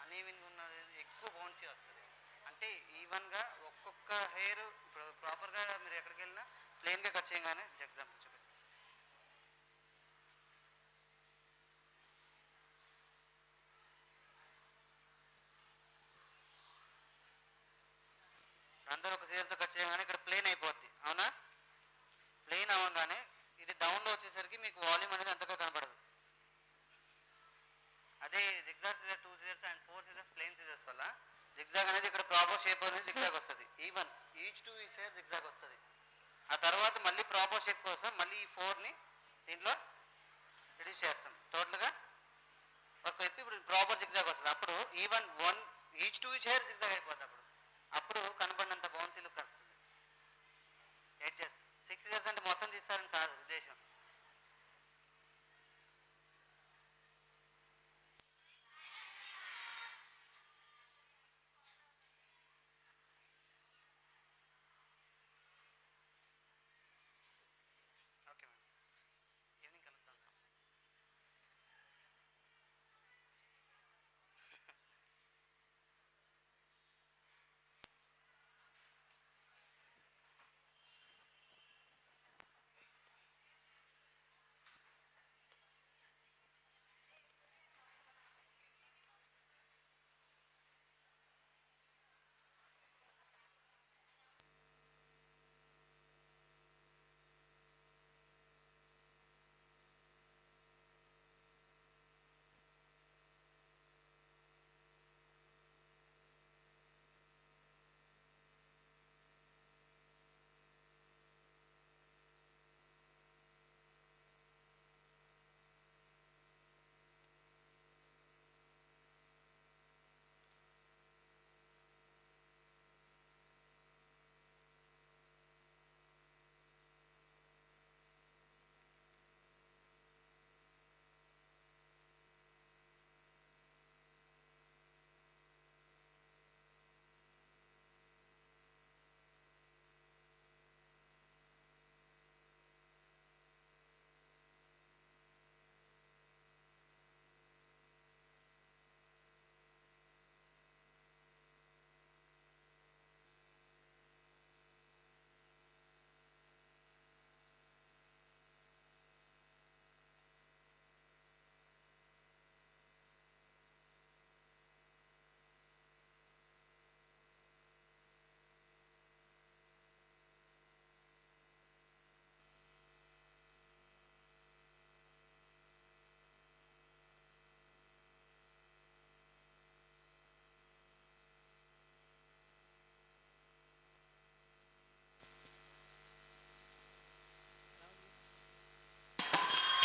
[SPEAKER 6] అన్ఈవెన్గా ఉన్నది ఎక్కువ బౌన్సీ వస్తుంది. అంటే ఈవెన్గా ఒక్కొక్క హెయిర్ ఇప్పుడు ప్రాపర్గా మీరు ఎక్కడికి వెళ్ళినా ప్లెయిన్గా కట్ చేయగానే ఎగ్జాంపుల్ చూపిస్తాను. అందరూ ఒక సీజర్తో కట్ చేయగానే ఇక్కడ ప్లేన్ అయిపోద్ది, అవునా? ప్లేన్ అవ్వగానే ఇది డౌన్లో వచ్చేసరికి మీకు వాల్యూమ్ అనేది అంతగా కనపడదు. అదే zigzag scissor, 2 scissors and 4 scissors plain scissors వల్ల జిగ్జాగ్ అనేది ఇక్కడ ప్రాపర్ షేప్ అనేది జిగ్జాగ్ వస్తుంది. Even each to each hair zigzag వస్తుంది. ఆ తర్వాత మళ్ళీ ప్రాపర్ షేప్ కోసం మళ్ళీ ఈ 4ని దీంట్లో రిడ్యూస్ చేస్తాం. టోటల్గా ఒక వైపు ఇప్పుడు ప్రాపర్ జిగ్జాగ్ వస్తుంది. అప్పుడు even each to each hair zigzag అయిపోతుంది. అప్పుడు కనపడినంత బౌన్సీ లుక్ వస్తుంది. ఎడ్జెస్ 6 సీజర్స్ అంటే మొత్తం తీస్తారని కాదు ఉద్దేశం. ఓకే మ్యామ్, ఈవినింగ్ కలుద్దాం.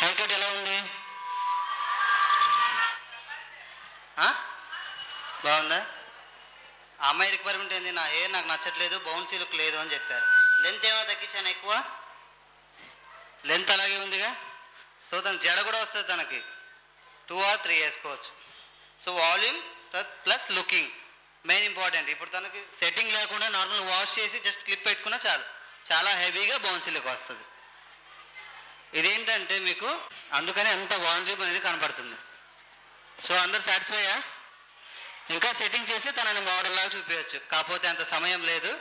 [SPEAKER 6] హెయిర్ కట్ ఎలా ఉంది? బాగుందా? ఆ అమ్మాయి రిక్వైర్మెంట్ ఏంది, నా హెయిర్ నాకు నచ్చట్లేదు, బౌన్సీ లుక్ లేదు అని చెప్పారు. లెంత్ ఏమైనా తగ్గించాను ఎక్కువ? లెంత్ అలాగే ఉందిగా. సో తనకి జడ కూడా వస్తుంది, తనకి 2 or 3 వేసుకోవచ్చు. So volume plus looking main important. ఇప్పుడు తనకి సెట్టింగ్ లేకుండా నార్మల్ వాష్ చేసి జస్ట్ క్లిప్ పెట్టుకున్నా చాలు, చాలా హెవీగా బౌన్సీ లుక్ వస్తుంది. ఇదేంటంటే మీకు అందుకని అంత వాల్యూమ్ అనేది కనపడుతుంది. సో అందరు సాటిస్ఫైయా? ఇంకా సెట్టింగ్ చేసి తనని మోడల్ లాగా చూపించవచ్చు, కాకపోతే అంత సమయం లేదు.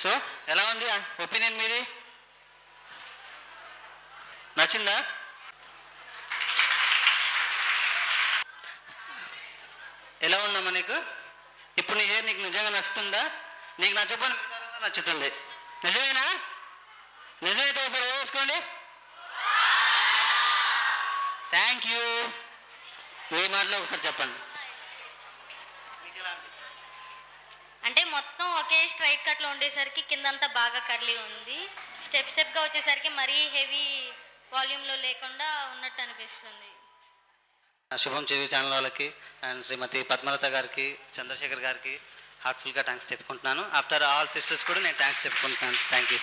[SPEAKER 6] సో ఎలా ఉంది ఒపీనియన్ మీది? నచ్చిందా? ఎలా ఉందమ్మా నీకు? ఇప్పుడు నీ హెయిర్ నీకు నిజంగా నచ్చుతుందా? నీకు నచ్చకపోయిన మిగతా నచ్చుతుంది. నిజమేనా? నిజమైతే ఒకసారి వేసుకోండి. Thank you. మీ మాటలో ఒకసారి చెప్పండి.
[SPEAKER 5] అంటే మొత్తం ఒకే స్ట్రైట్ కట్లో ఉండేసరికి కిందంతా బాగా కర్లీ ఉంది. స్టెప్గా వచ్చేసరికి మరీ హెవీ వాల్యూమ్లో లేకుండా ఉన్నట్టు అనిపిస్తుంది.
[SPEAKER 6] శుభం టీవీ ఛానల్ వాళ్ళకి అండ్ శ్రీమతి పద్మలత గారికి, చంద్రశేఖర్ గారికి హార్ట్ఫుల్గా థ్యాంక్స్ చెప్పుకుంటున్నాను. ఆఫ్టర్ ఆల్ సిస్టర్స్ కూడా నేను థ్యాంక్స్ చెప్పుకుంటున్నాను. Thank you.